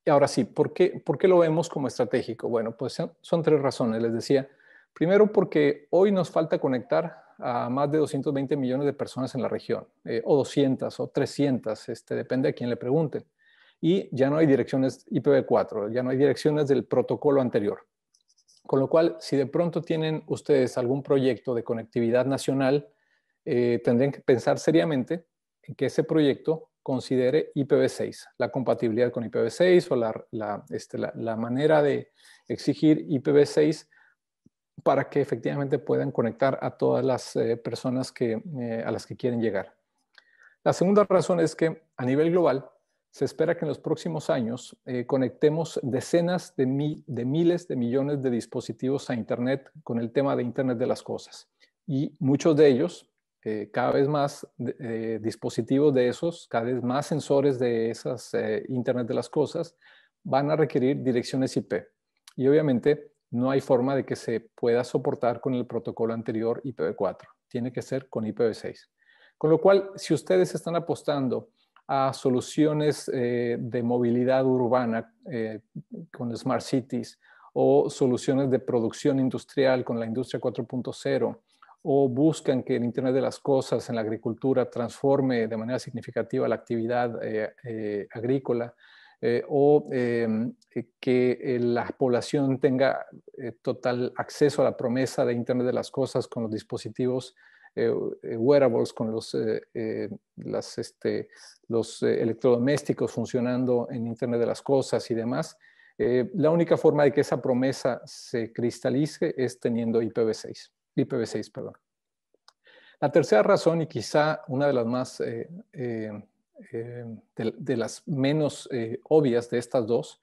Ahora sí, ¿por qué lo vemos como estratégico? Bueno, pues son 3 razones, les decía. Primero, porque hoy nos falta conectar a más de 220 millones de personas en la región, o 200 o 300, depende a quién le pregunten. Y ya no hay direcciones IPv4, ya no hay direcciones del protocolo anterior. Con lo cual, si de pronto tienen ustedes algún proyecto de conectividad nacional, tendrían que pensar seriamente en que ese proyecto considere IPv6, la compatibilidad con IPv6 o la manera de exigir IPv6 para que efectivamente puedan conectar a todas las personas a las que quieren llegar. La segunda razón es que a nivel global se espera que en los próximos años conectemos decenas de miles de millones de dispositivos a Internet con el tema de Internet de las cosas. Y muchos de ellos, cada vez más dispositivos de esos, cada vez más sensores de esas Internet de las cosas, van a requerir direcciones IP. Y obviamente no hay forma de que se pueda soportar con el protocolo anterior IPv4. Tiene que ser con IPv6. Con lo cual, si ustedes están apostando a soluciones de movilidad urbana con Smart Cities o soluciones de producción industrial con la industria 4.0 o buscan que el Internet de las cosas en la agricultura transforme de manera significativa la actividad agrícola, o que la población tenga total acceso a la promesa de Internet de las cosas con los dispositivos wearables, con los electrodomésticos funcionando en Internet de las cosas y demás. La única forma de que esa promesa se cristalice es teniendo IPv6. La tercera razón, y quizá una de las más de las menos obvias de estas dos,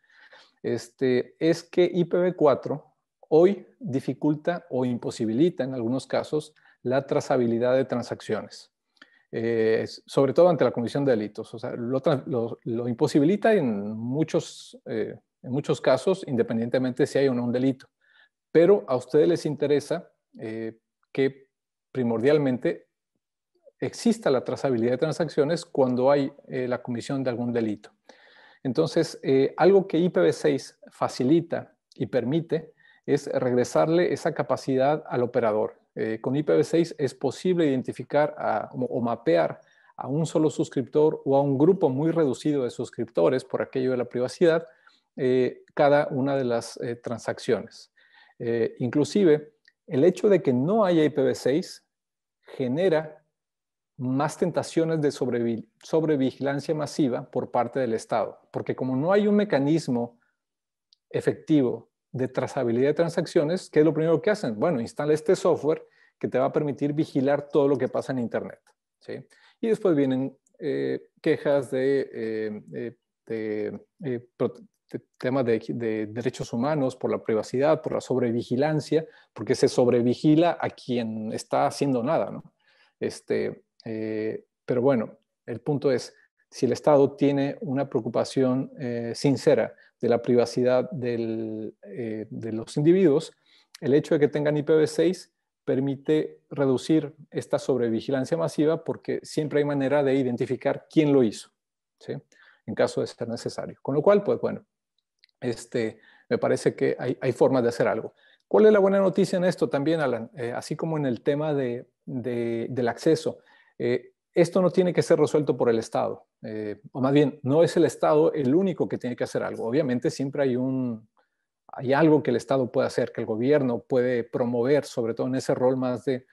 es que IPv4 hoy dificulta o imposibilita en algunos casos la trazabilidad de transacciones, sobre todo ante la comisión de delitos. O sea, lo imposibilita en muchos casos, independientemente si hay o no un delito. Pero a ustedes les interesa que primordialmente exista la trazabilidad de transacciones cuando hay la comisión de algún delito. Entonces, algo que IPv6 facilita y permite es regresarle esa capacidad al operador. Con IPv6 es posible identificar o mapear a un solo suscriptor o a un grupo muy reducido de suscriptores por aquello de la privacidad cada una de las transacciones. Inclusive, el hecho de que no haya IPv6 genera más tentaciones de sobrevigilancia masiva por parte del Estado, porque como no hay un mecanismo efectivo de trazabilidad de transacciones, ¿qué es lo primero que hacen? Bueno, instala este software que te va a permitir vigilar todo lo que pasa en Internet, ¿sí? Y después vienen quejas de temas de derechos humanos, por la privacidad, por la sobrevigilancia, porque se sobrevigila a quien está haciendo nada, ¿no? Pero bueno, el punto es, si el Estado tiene una preocupación sincera de la privacidad de los individuos, el hecho de que tengan IPv6 permite reducir esta sobrevigilancia masiva porque siempre hay manera de identificar quién lo hizo, ¿sí? En caso de ser necesario. Con lo cual, pues bueno, me parece que hay formas de hacer algo. ¿Cuál es la buena noticia en esto también, Alan? Así como en el tema del acceso. Esto no tiene que ser resuelto por el Estado, o más bien, no es el Estado el único que tiene que hacer algo. Obviamente siempre hay algo que el Estado puede hacer, que el gobierno puede promover, sobre todo en ese rol más de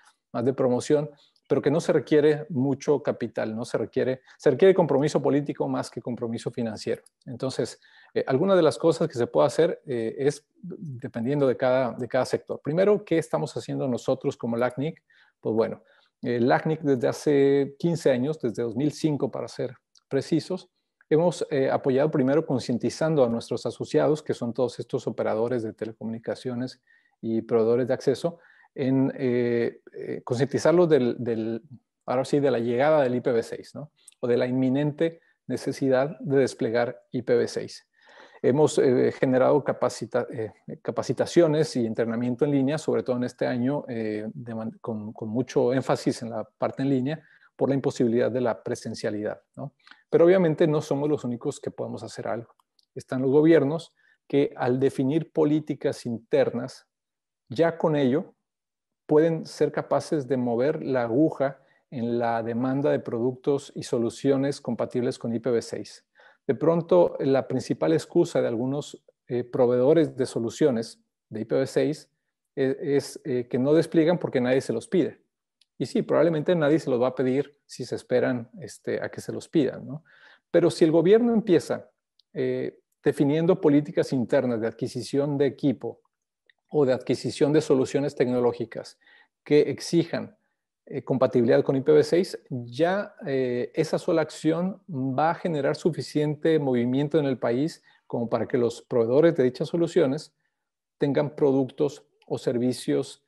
promoción, pero que no se requiere mucho capital, se requiere compromiso político más que compromiso financiero. Entonces, algunas de las cosas que se puede hacer es dependiendo de cada sector. Primero, ¿qué estamos haciendo nosotros como LACNIC? Pues bueno, LACNIC desde hace 15 años, desde 2005 para ser precisos, hemos apoyado primero concientizando a nuestros asociados, que son todos estos operadores de telecomunicaciones y proveedores de acceso, en concientizarlos ahora sí, de la llegada del IPv6, ¿no? O de la inminente necesidad de desplegar IPv6. Hemos generado capacitaciones y entrenamiento en línea, sobre todo en este año, con mucho énfasis en la parte en línea, por la imposibilidad de la presencialidad, ¿no? Pero obviamente no somos los únicos que podemos hacer algo. Están los gobiernos que al definir políticas internas, ya con ello pueden ser capaces de mover la aguja en la demanda de productos y soluciones compatibles con IPv6. De pronto, la principal excusa de algunos proveedores de soluciones de IPv6 es que no despliegan porque nadie se los pide. Y sí, probablemente nadie se los va a pedir si se esperan a que se los pidan, ¿no? Pero si el gobierno empieza definiendo políticas internas de adquisición de equipo o de adquisición de soluciones tecnológicas que exijan compatibilidad con IPv6, ya esa sola acción va a generar suficiente movimiento en el país como para que los proveedores de dichas soluciones tengan productos o servicios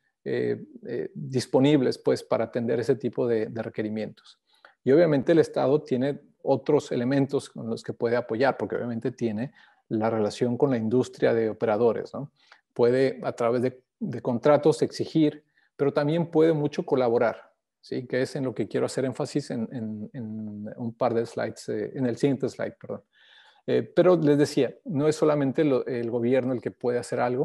disponibles pues, para atender ese tipo de requerimientos. Y obviamente el Estado tiene otros elementos con los que puede apoyar, porque obviamente tiene la relación con la industria de operadores, ¿no? Puede a través de contratos exigir, pero también puede mucho colaborar, ¿sí? Que es en lo que quiero hacer énfasis en un par de slides, en el siguiente slide, perdón. Pero les decía, no es solamente el gobierno el que puede hacer algo,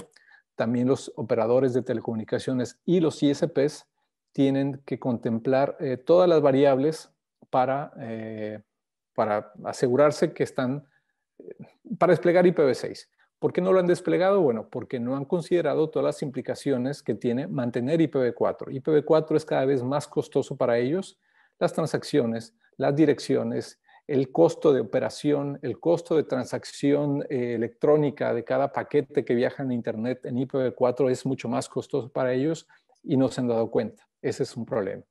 también los operadores de telecomunicaciones y los ISPs tienen que contemplar todas las variables para asegurarse que están, para desplegar IPv6. ¿Por qué no lo han desplegado? Bueno, porque no han considerado todas las implicaciones que tiene mantener IPv4. IPv4 es cada vez más costoso para ellos, las transacciones, las direcciones, el costo de operación, el costo de transacción electrónica de cada paquete que viaja en Internet en IPv4 es mucho más costoso para ellos y no se han dado cuenta. Ese es un problema.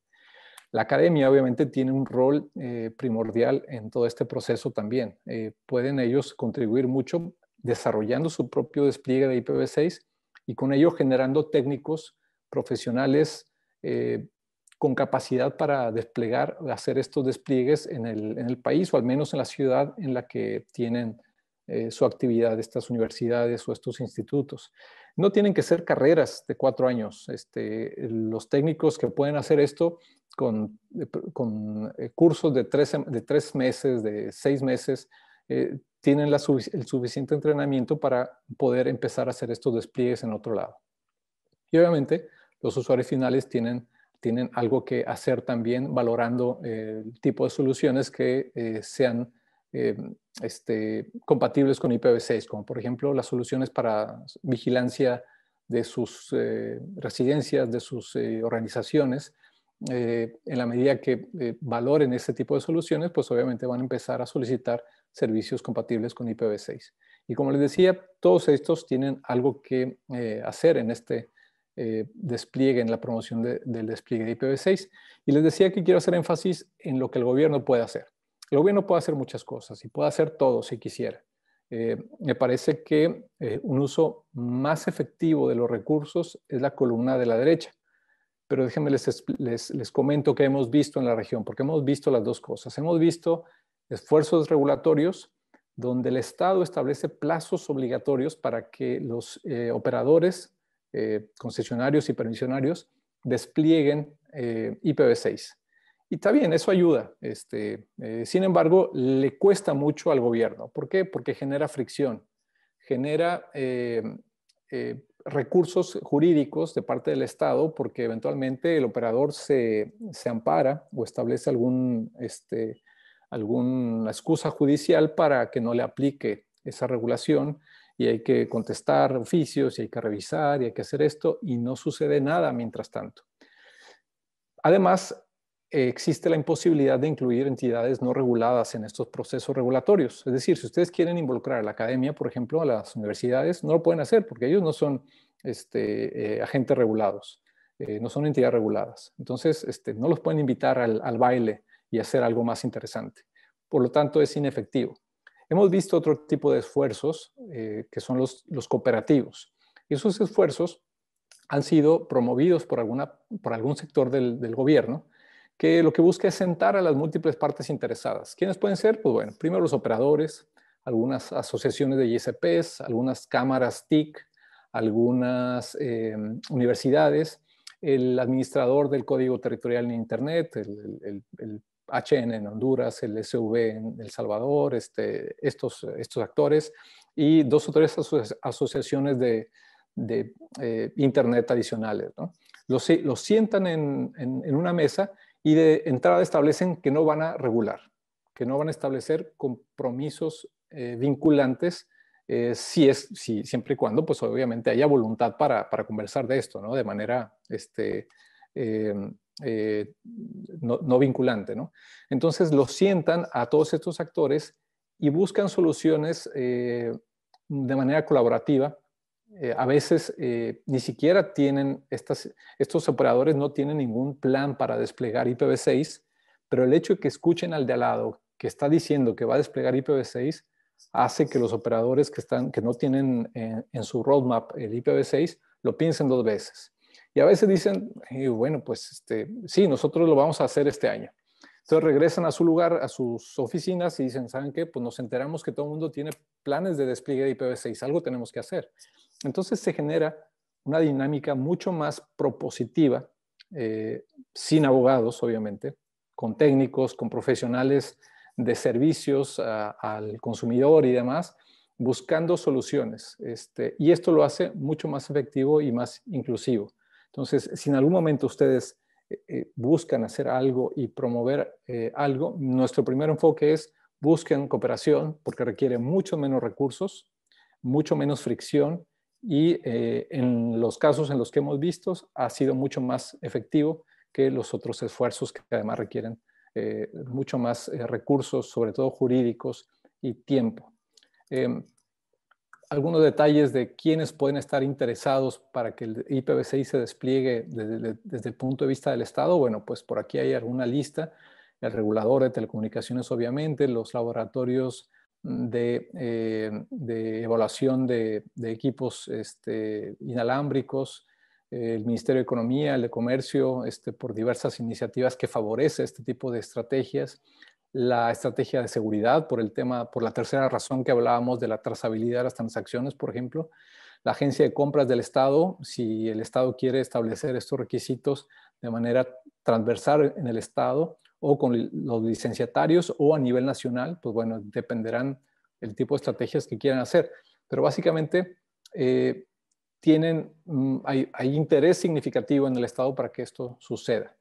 La academia obviamente tiene un rol primordial en todo este proceso también. Pueden ellos contribuir mucho desarrollando su propio despliegue de IPv6 y con ello generando técnicos profesionales con capacidad para desplegar, hacer estos despliegues en el país o al menos en la ciudad en la que tienen su actividad, estas universidades o estos institutos. No tienen que ser carreras de 4 años. Los técnicos que pueden hacer esto con cursos de 3 meses, de 6 meses, tienen el suficiente entrenamiento para poder empezar a hacer estos despliegues en otro lado. Y obviamente los usuarios finales tienen algo que hacer también valorando el tipo de soluciones que sean compatibles con IPv6, como por ejemplo las soluciones para vigilancia de sus residencias, de sus organizaciones. En la medida que valoren ese tipo de soluciones, pues obviamente van a empezar a solicitar servicios compatibles con IPv6. Y como les decía, todos estos tienen algo que hacer en este despliegue, en la promoción del despliegue de IPv6. Y les decía que quiero hacer énfasis en lo que el gobierno puede hacer. El gobierno puede hacer muchas cosas y puede hacer todo si quisiera. Me parece que un uso más efectivo de los recursos es la columna de la derecha. Pero déjenme les comento qué hemos visto en la región, porque hemos visto las dos cosas. Hemos visto esfuerzos regulatorios donde el Estado establece plazos obligatorios para que los operadores, concesionarios y permisionarios desplieguen IPv6. Y está bien, eso ayuda. Sin embargo, le cuesta mucho al gobierno. ¿Por qué? Porque genera fricción, genera recursos jurídicos de parte del Estado, porque eventualmente el operador se ampara o establece alguna excusa judicial para que no le aplique esa regulación, y hay que contestar oficios y hay que revisar y hay que hacer esto, y no sucede nada mientras tanto. Además, existe la imposibilidad de incluir entidades no reguladas en estos procesos regulatorios. Es decir, si ustedes quieren involucrar a la academia, por ejemplo, a las universidades, no lo pueden hacer porque ellos no son agentes regulados, no son entidades reguladas. Entonces, no los pueden invitar al baile y hacer algo más interesante. Por lo tanto, es inefectivo. Hemos visto otro tipo de esfuerzos que son los cooperativos. Esos esfuerzos han sido promovidos por algún sector del gobierno, que lo que busca es sentar a las múltiples partes interesadas. ¿Quiénes pueden ser? Pues bueno, primero los operadores, algunas asociaciones de ISPs, algunas cámaras TIC, algunas universidades, el administrador del código territorial en Internet, el HN en Honduras, el SV en El Salvador, estos actores, y 2 o 3 asociaciones de Internet adicionales, ¿no? Los sientan en una mesa y de entrada establecen que no van a regular, que no van a establecer compromisos vinculantes, siempre y cuando, pues obviamente, haya voluntad para conversar de esto, ¿no? De manera no vinculante, ¿no? Entonces los sientan a todos estos actores y buscan soluciones de manera colaborativa. A veces ni siquiera tienen, estos operadores no tienen ningún plan para desplegar IPv6, pero el hecho de que escuchen al de al lado que está diciendo que va a desplegar IPv6 hace que los operadores que no tienen en su roadmap el IPv6 lo piensen 2 veces. Y a veces dicen, bueno, pues sí, nosotros lo vamos a hacer este año. Entonces regresan a su lugar, a sus oficinas y dicen, ¿saben qué? Pues nos enteramos que todo el mundo tiene planes de despliegue de IPv6, algo tenemos que hacer. Entonces se genera una dinámica mucho más propositiva, sin abogados, obviamente, con técnicos, con profesionales de servicios al consumidor y demás, buscando soluciones. Y esto lo hace mucho más efectivo y más inclusivo. Entonces, si en algún momento ustedes buscan hacer algo y promover algo, nuestro primer enfoque es busquen cooperación, porque requiere mucho menos recursos, mucho menos fricción, y en los casos en los que hemos visto ha sido mucho más efectivo que los otros esfuerzos que además requieren mucho más recursos, sobre todo jurídicos y tiempo. Algunos detalles de quiénes pueden estar interesados para que el IPv6 se despliegue desde el punto de vista del Estado. Bueno, pues por aquí hay alguna lista. El regulador de telecomunicaciones, obviamente, los laboratorios de evaluación de equipos inalámbricos, el Ministerio de Economía, el de Comercio, por diversas iniciativas que favorece este tipo de estrategias. La estrategia de seguridad por la tercera razón que hablábamos de la trazabilidad de las transacciones, por ejemplo. La agencia de compras del Estado, si el Estado quiere establecer estos requisitos de manera transversal en el Estado o con los licenciatarios o a nivel nacional, pues bueno, dependerán el tipo de estrategias que quieran hacer. Pero básicamente hay interés significativo en el Estado para que esto suceda.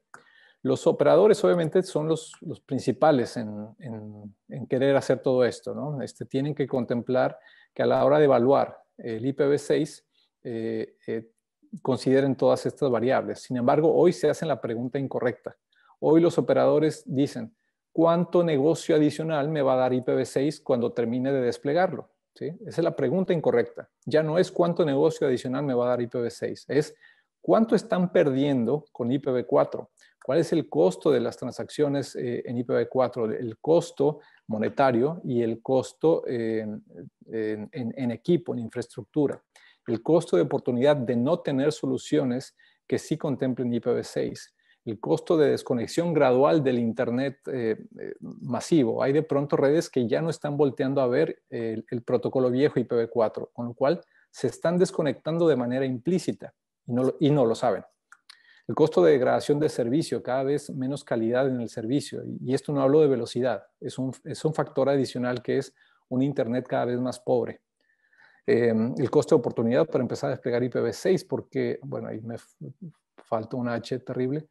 Los operadores obviamente son los principales en querer hacer todo esto, ¿no? Tienen que contemplar que a la hora de evaluar el IPv6 consideren todas estas variables. Sin embargo, hoy se hacen la pregunta incorrecta. Hoy los operadores dicen, ¿cuánto negocio adicional me va a dar IPv6 cuando termine de desplegarlo? ¿Sí? Esa es la pregunta incorrecta. Ya no es cuánto negocio adicional me va a dar IPv6, es cuánto están perdiendo con IPv4. ¿Cuál es el costo de las transacciones en IPv4? El costo monetario y el costo en equipo, en infraestructura. El costo de oportunidad de no tener soluciones que sí contemplen IPv6. El costo de desconexión gradual del Internet masivo. Hay de pronto redes que ya no están volteando a ver el protocolo viejo IPv4, con lo cual se están desconectando de manera implícita y no lo saben. El costo de degradación de servicio, cada vez menos calidad en el servicio. Y esto no hablo de velocidad, es un factor adicional que es un Internet cada vez más pobre. El costo de oportunidad para empezar a desplegar IPv6, porque, bueno, ahí me falta una H terrible,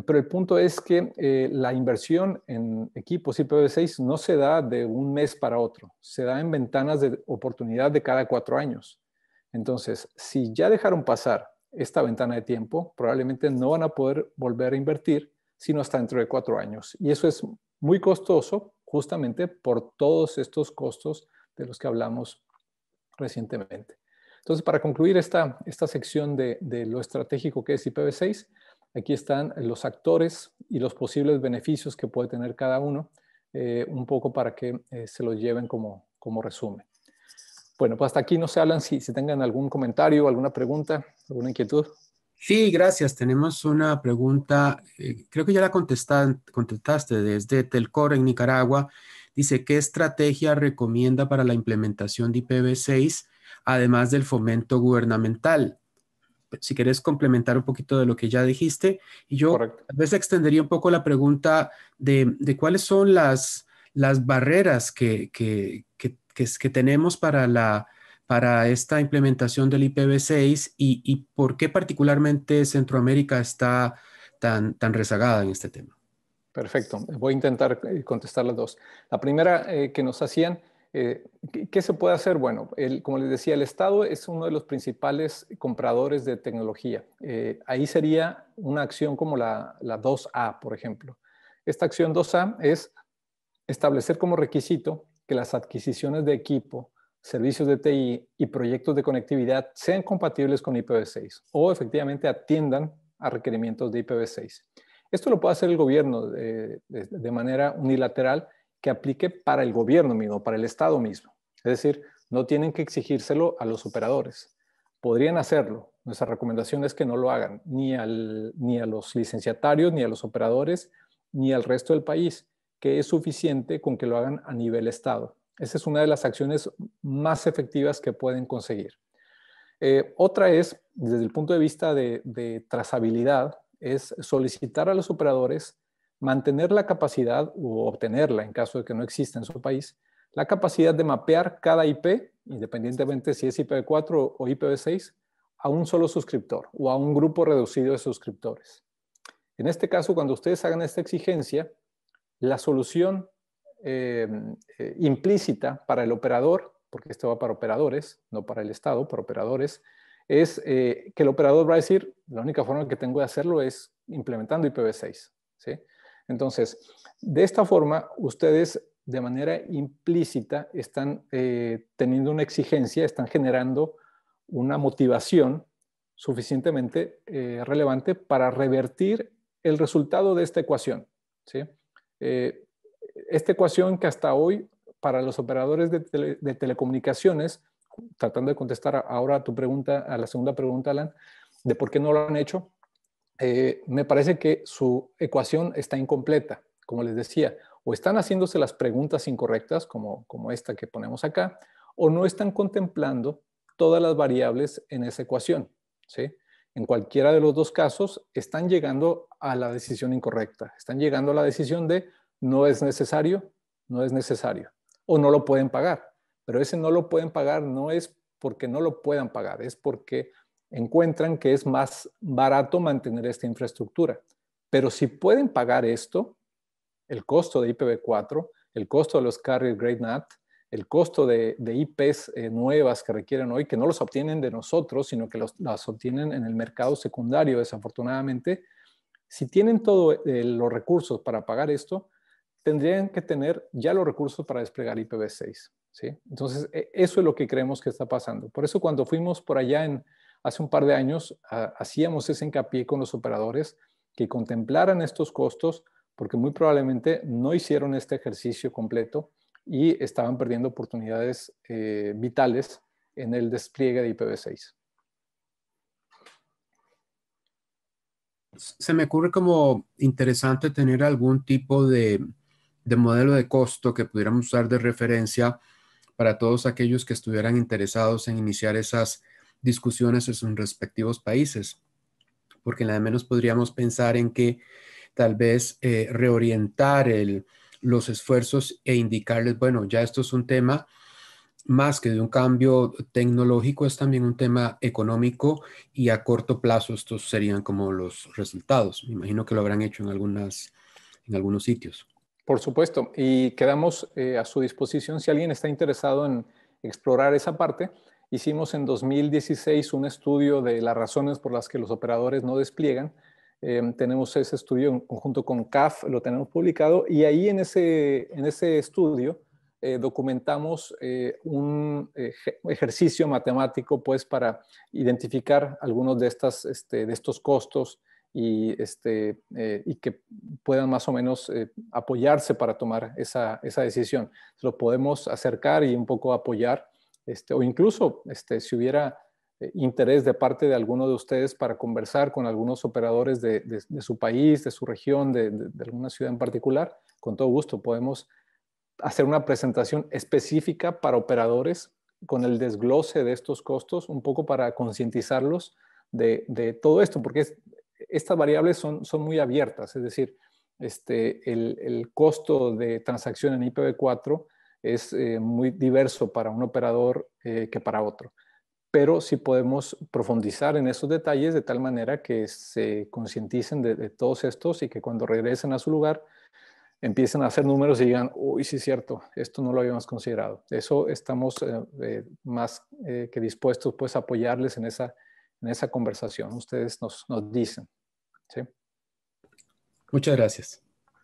pero el punto es que la inversión en equipos IPv6 no se da de un mes para otro, se da en ventanas de oportunidad de cada 4 años. Entonces, si ya dejaron pasar esta ventana de tiempo, probablemente no van a poder volver a invertir, sino hasta dentro de 4 años. Y eso es muy costoso, justamente por todos estos costos de los que hablamos recientemente. Entonces, para concluir esta sección de lo estratégico que es IPv6, aquí están los actores y los posibles beneficios que puede tener cada uno, un poco para que se los lleven como resumen. Bueno, pues hasta aquí no se hablan si tengan algún comentario, alguna pregunta, alguna inquietud. Sí, gracias. Tenemos una pregunta, creo que ya la contestaste desde Telcor en Nicaragua. Dice, ¿qué estrategia recomienda para la implementación de IPv6, además del fomento gubernamental? Si quieres complementar un poquito de lo que ya dijiste. Y yo Correcto. tal vez extendería un poco la pregunta de cuáles son las barreras que tenemos para esta implementación del IPv6 y por qué particularmente Centroamérica está tan rezagada en este tema. Perfecto. Voy a intentar contestar las dos. La primera que nos hacían, ¿qué se puede hacer? Bueno, como les decía, el Estado es uno de los principales compradores de tecnología. Ahí sería una acción como la 2A, por ejemplo. Esta acción 2A es establecer como requisito que las adquisiciones de equipo, servicios de TI y proyectos de conectividad sean compatibles con IPv6 o efectivamente atiendan a requerimientos de IPv6. Esto lo puede hacer el gobierno de manera unilateral que aplique para el gobierno mismo, para el Estado mismo. Es decir, no tienen que exigírselo a los operadores. Podrían hacerlo. Nuestra recomendación es que no lo hagan ni a los licenciatarios, ni a los operadores, ni al resto del país, que es suficiente con que lo hagan a nivel Estado. Esa es una de las acciones más efectivas que pueden conseguir. Otra es, desde el punto de vista de trazabilidad, es solicitar a los operadores mantener la capacidad o obtenerla, en caso de que no exista en su país, la capacidad de mapear cada IP, independientemente si es IPv4 o IPv6, a un solo suscriptor o a un grupo reducido de suscriptores. En este caso, cuando ustedes hagan esta exigencia, la solución implícita para el operador, porque esto va para operadores, no para el Estado, para operadores, es que el operador va a decir, la única forma que tengo de hacerlo es implementando IPv6. ¿Sí? Entonces, de esta forma, ustedes de manera implícita están teniendo una exigencia, están generando una motivación suficientemente relevante para revertir el resultado de esta ecuación. ¿Sí? Esta ecuación que hasta hoy para los operadores de telecomunicaciones, tratando de contestar ahora a tu pregunta, a la segunda pregunta, Alan, de por qué no lo han hecho, me parece que su ecuación está incompleta. Como les decía, o están haciéndose las preguntas incorrectas, como esta que ponemos acá, o no están contemplando todas las variables en esa ecuación. ¿Sí? En cualquiera de los dos casos, están llegando a la decisión incorrecta. Están llegando a la decisión de no es necesario, no es necesario, o no lo pueden pagar. Pero ese no lo pueden pagar no es porque no lo puedan pagar, es porque encuentran que es más barato mantener esta infraestructura. Pero si pueden pagar esto, el costo de IPv4, el costo de los carrier grade NAT, el costo de IPs nuevas que requieren hoy, que no los obtienen de nosotros, sino que las obtienen en el mercado secundario, desafortunadamente. Si tienen todos los recursos para pagar esto, tendrían que tener ya los recursos para desplegar IPv6. ¿Sí? Entonces, eso es lo que creemos que está pasando. Por eso, cuando fuimos por allá hace un par de años, hacíamos ese hincapié con los operadores que contemplaran estos costos, porque muy probablemente no hicieron este ejercicio completo y estaban perdiendo oportunidades vitales en el despliegue de IPv6. Se me ocurre como interesante tener algún tipo de modelo de costo que pudiéramos usar de referencia para todos aquellos que estuvieran interesados en iniciar esas discusiones en sus respectivos países, porque nada menos podríamos pensar en que tal vez reorientar los esfuerzos e indicarles, bueno, ya esto es un tema más que de un cambio tecnológico, es también un tema económico y a corto plazo estos serían como los resultados. Me imagino que lo habrán hecho en algunos sitios. Por supuesto, y quedamos a su disposición si alguien está interesado en explorar esa parte. Hicimos en 2016 un estudio de las razones por las que los operadores no despliegan. Tenemos ese estudio en conjunto con CAF, lo tenemos publicado, y ahí en ese estudio documentamos un ejercicio matemático pues, para identificar algunos de estos costos y que puedan más o menos apoyarse para tomar esa decisión. Lo podemos acercar y un poco apoyar, o incluso si hubiera interés de parte de alguno de ustedes para conversar con algunos operadores de su país, de su región, de alguna ciudad en particular, con todo gusto podemos hacer una presentación específica para operadores con el desglose de estos costos, un poco para concientizarlos de todo esto, porque estas variables son muy abiertas, es decir, el costo de transacción en IPv4 es muy diverso para un operador que para otro. Pero sí podemos profundizar en esos detalles de tal manera que se concienticen de todos estos y que cuando regresen a su lugar empiecen a hacer números y digan, uy, sí es cierto, esto no lo habíamos considerado. Eso estamos más que dispuestos pues, a apoyarles en esa conversación. Ustedes nos dicen. ¿Sí? Muchas gracias.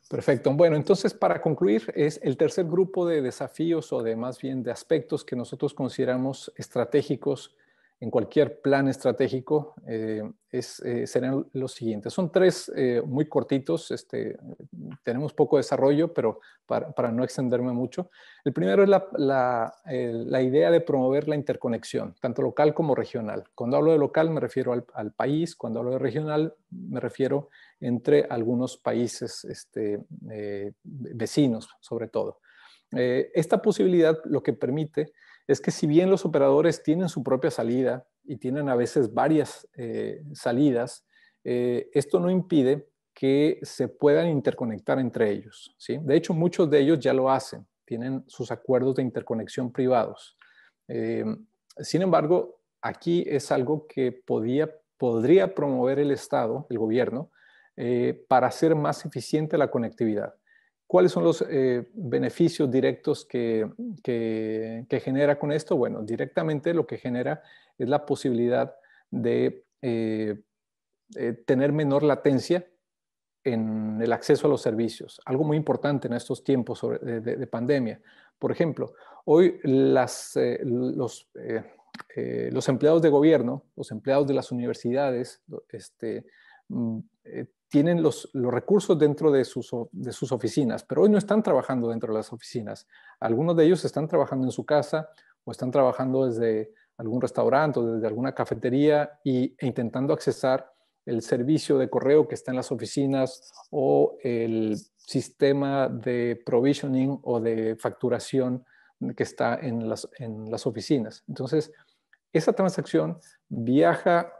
Perfecto. Bueno, entonces para concluir, es el tercer grupo de desafíos o de más bien de aspectos que nosotros consideramos estratégicos en cualquier plan estratégico serán los siguientes. Son tres muy cortitos, tenemos poco desarrollo, pero para no extenderme mucho. El primero es la idea de promover la interconexión, tanto local como regional. Cuando hablo de local me refiero al país, cuando hablo de regional me refiero entre algunos países vecinos, sobre todo. Esta posibilidad lo que permite es que si bien los operadores tienen su propia salida y tienen a veces varias salidas, esto no impide que se puedan interconectar entre ellos, ¿sí? De hecho, muchos de ellos ya lo hacen, tienen sus acuerdos de interconexión privados. Sin embargo, aquí es algo que podría promover el Estado, el gobierno, para hacer más eficiente la conectividad. ¿Cuáles son los beneficios directos que genera con esto? Bueno, directamente lo que genera es la posibilidad de tener menor latencia en el acceso a los servicios. Algo muy importante en estos tiempos de pandemia. Por ejemplo, hoy los empleados de gobierno, los empleados de las universidades, tienen los recursos dentro de sus oficinas, pero hoy no están trabajando dentro de las oficinas. Algunos de ellos están trabajando en su casa o están trabajando desde algún restaurante o desde alguna cafetería e intentando accesar el servicio de correo que está en las oficinas o el sistema de provisioning o de facturación que está en las oficinas. Entonces, esa transacción viaja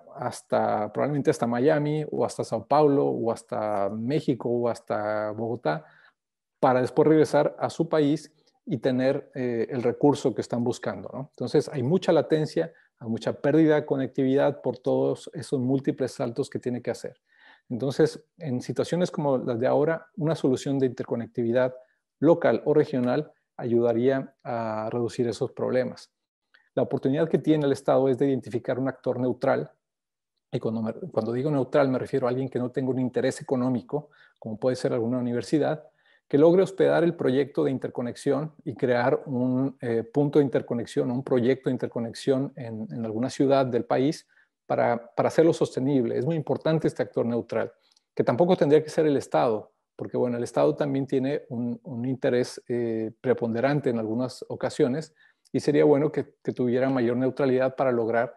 probablemente hasta Miami o hasta Sao Paulo o hasta México o hasta Bogotá para después regresar a su país y tener el recurso que están buscando, ¿no? Entonces hay mucha latencia, hay mucha pérdida de conectividad por todos esos múltiples saltos que tiene que hacer. Entonces, en situaciones como las de ahora, una solución de interconectividad local o regional ayudaría a reducir esos problemas. La oportunidad que tiene el Estado es de identificar un actor neutral. Y cuando digo neutral me refiero a alguien que no tenga un interés económico, como puede ser alguna universidad, que logre hospedar el proyecto de interconexión y crear un punto de interconexión, un proyecto de interconexión en alguna ciudad del país para hacerlo sostenible. Es muy importante este actor neutral, que tampoco tendría que ser el Estado, porque bueno, el Estado también tiene un interés preponderante en algunas ocasiones y sería bueno que tuviera mayor neutralidad para lograr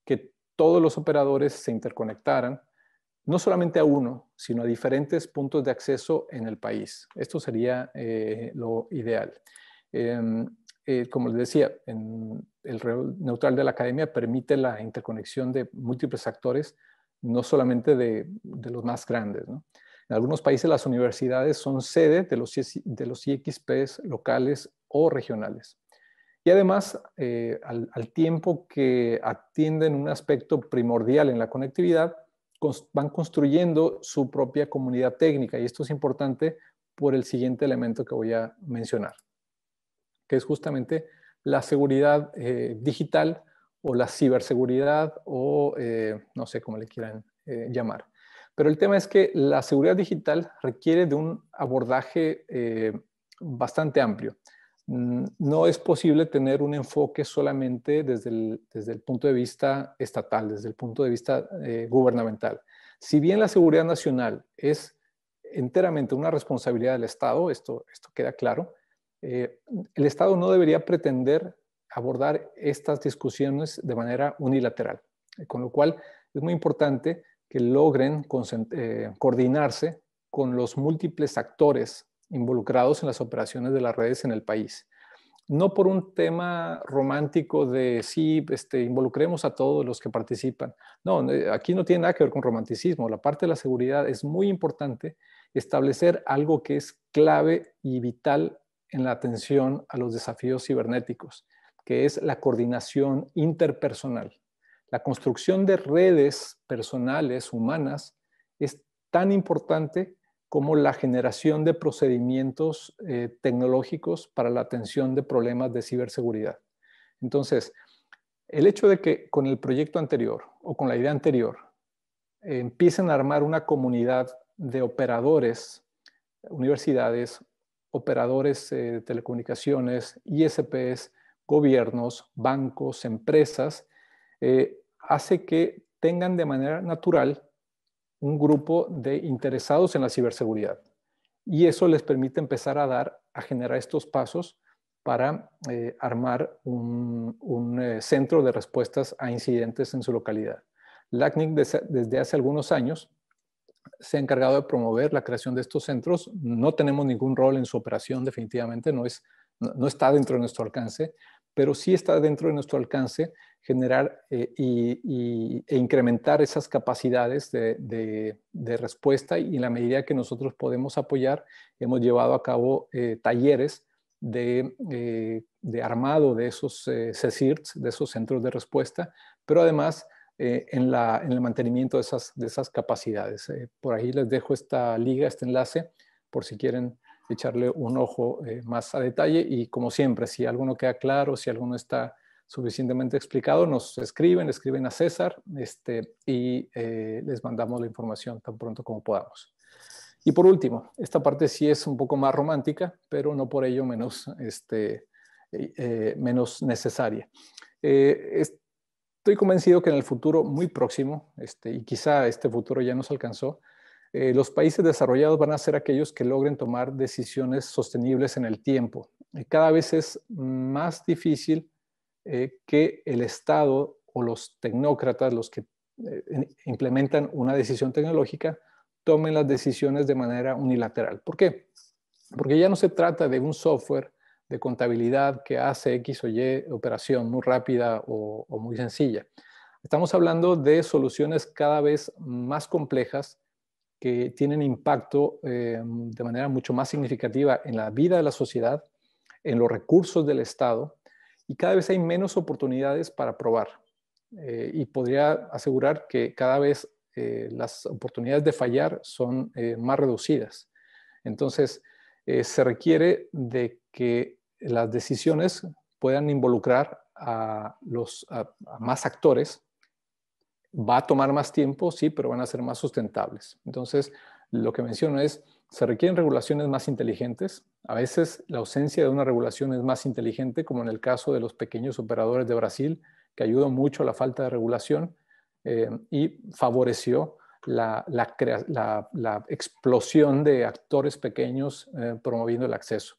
que todos los operadores se interconectaran, no solamente a uno, sino a diferentes puntos de acceso en el país. Esto sería lo ideal. Como les decía, el rol neutral de la academia permite la interconexión de múltiples actores, no solamente de los más grandes, ¿no? En algunos países las universidades son sede de los IXPs locales o regionales. Y además, al tiempo que atienden un aspecto primordial en la conectividad, van construyendo su propia comunidad técnica. Y esto es importante por el siguiente elemento que voy a mencionar, que es justamente la seguridad digital o la ciberseguridad o no sé cómo le quieran llamar. Pero el tema es que la seguridad digital requiere de un abordaje bastante amplio. No es posible tener un enfoque solamente desde el punto de vista estatal, desde el punto de vista gubernamental. Si bien la seguridad nacional es enteramente una responsabilidad del Estado, esto queda claro, el Estado no debería pretender abordar estas discusiones de manera unilateral, con lo cual es muy importante que logren coordinarse con los múltiples actores involucrados en las operaciones de las redes en el país. No por un tema romántico de sí, involucremos a todos los que participan. No, aquí no tiene nada que ver con romanticismo. La parte de la seguridad es muy importante establecer algo que es clave y vital en la atención a los desafíos cibernéticos, que es la coordinación interpersonal. La construcción de redes personales, humanas, es tan importante como la generación de procedimientos tecnológicos para la atención de problemas de ciberseguridad. Entonces, el hecho de que con el proyecto anterior o con la idea anterior empiecen a armar una comunidad de operadores, universidades, operadores de telecomunicaciones, ISPs, gobiernos, bancos, empresas, hace que tengan de manera natural un grupo de interesados en la ciberseguridad. Y eso les permite empezar a generar estos pasos para armar un centro de respuestas a incidentes en su localidad. LACNIC desde hace algunos años se ha encargado de promover la creación de estos centros. No tenemos ningún rol en su operación, definitivamente, no está dentro de nuestro alcance, pero sí está dentro de nuestro alcance generar e incrementar esas capacidades de respuesta, y en la medida que nosotros podemos apoyar, hemos llevado a cabo talleres de armado de esos CSIRTs, de esos centros de respuesta, pero además en el mantenimiento de esas capacidades. Por ahí les dejo esta liga, este enlace, por si quieren echarle un ojo más a detalle. Y como siempre, si algo no queda claro, si algo no está suficientemente explicado, nos escriben a César y les mandamos la información tan pronto como podamos. Y por último, esta parte sí es un poco más romántica, pero no por ello menos necesaria. Estoy convencido que en el futuro muy próximo, y quizá este futuro ya nos alcanzó, los países desarrollados van a ser aquellos que logren tomar decisiones sostenibles en el tiempo. Cada vez es más difícil que el Estado o los tecnócratas, los que implementan una decisión tecnológica, tomen las decisiones de manera unilateral. ¿Por qué? Porque ya no se trata de un software de contabilidad que hace X o Y operación muy rápida o muy sencilla. Estamos hablando de soluciones cada vez más complejas que tienen impacto de manera mucho más significativa en la vida de la sociedad, en los recursos del Estado, y cada vez hay menos oportunidades para probar. Y podría asegurar que cada vez las oportunidades de fallar son más reducidas. Entonces, se requiere de que las decisiones puedan involucrar a más actores. Va a tomar más tiempo, sí, pero van a ser más sustentables. Entonces, lo que menciono es, se requieren regulaciones más inteligentes. A veces la ausencia de una regulación es más inteligente, como en el caso de los pequeños operadores de Brasil, que ayudó mucho a la falta de regulación y favoreció la explosión de actores pequeños promoviendo el acceso.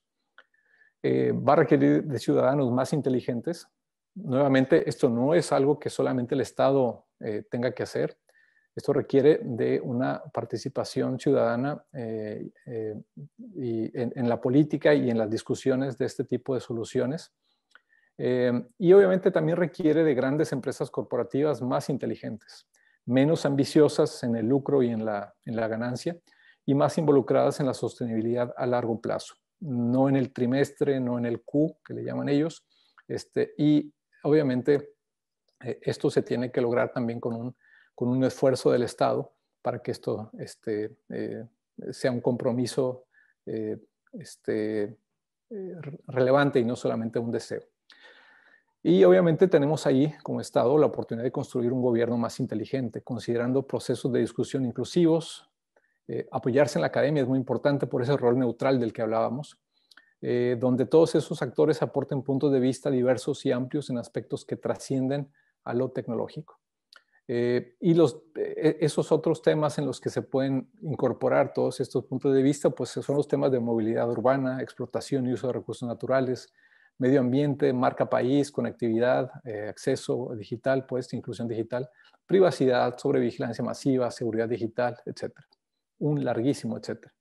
Va a requerir de ciudadanos más inteligentes. Nuevamente, esto no es algo que solamente el Estado tenga que hacer. Esto requiere de una participación ciudadana en la política y en las discusiones de este tipo de soluciones. Y obviamente también requiere de grandes empresas corporativas más inteligentes, menos ambiciosas en el lucro y en la ganancia, y más involucradas en la sostenibilidad a largo plazo. No en el trimestre, no en el Q, que le llaman ellos, Y obviamente esto se tiene que lograr también con un esfuerzo del Estado para que esto sea un compromiso relevante y no solamente un deseo. Y obviamente tenemos ahí como Estado la oportunidad de construir un gobierno más inteligente, considerando procesos de discusión inclusivos. Apoyarse en la academia es muy importante por ese rol neutral del que hablábamos, donde todos esos actores aporten puntos de vista diversos y amplios en aspectos que trascienden a lo tecnológico. Y esos otros temas en los que se pueden incorporar todos estos puntos de vista, pues son los temas de movilidad urbana, explotación y uso de recursos naturales, medio ambiente, marca país, conectividad, acceso digital, pues inclusión digital, privacidad, sobrevigilancia masiva, seguridad digital, etcétera. Un larguísimo etcétera.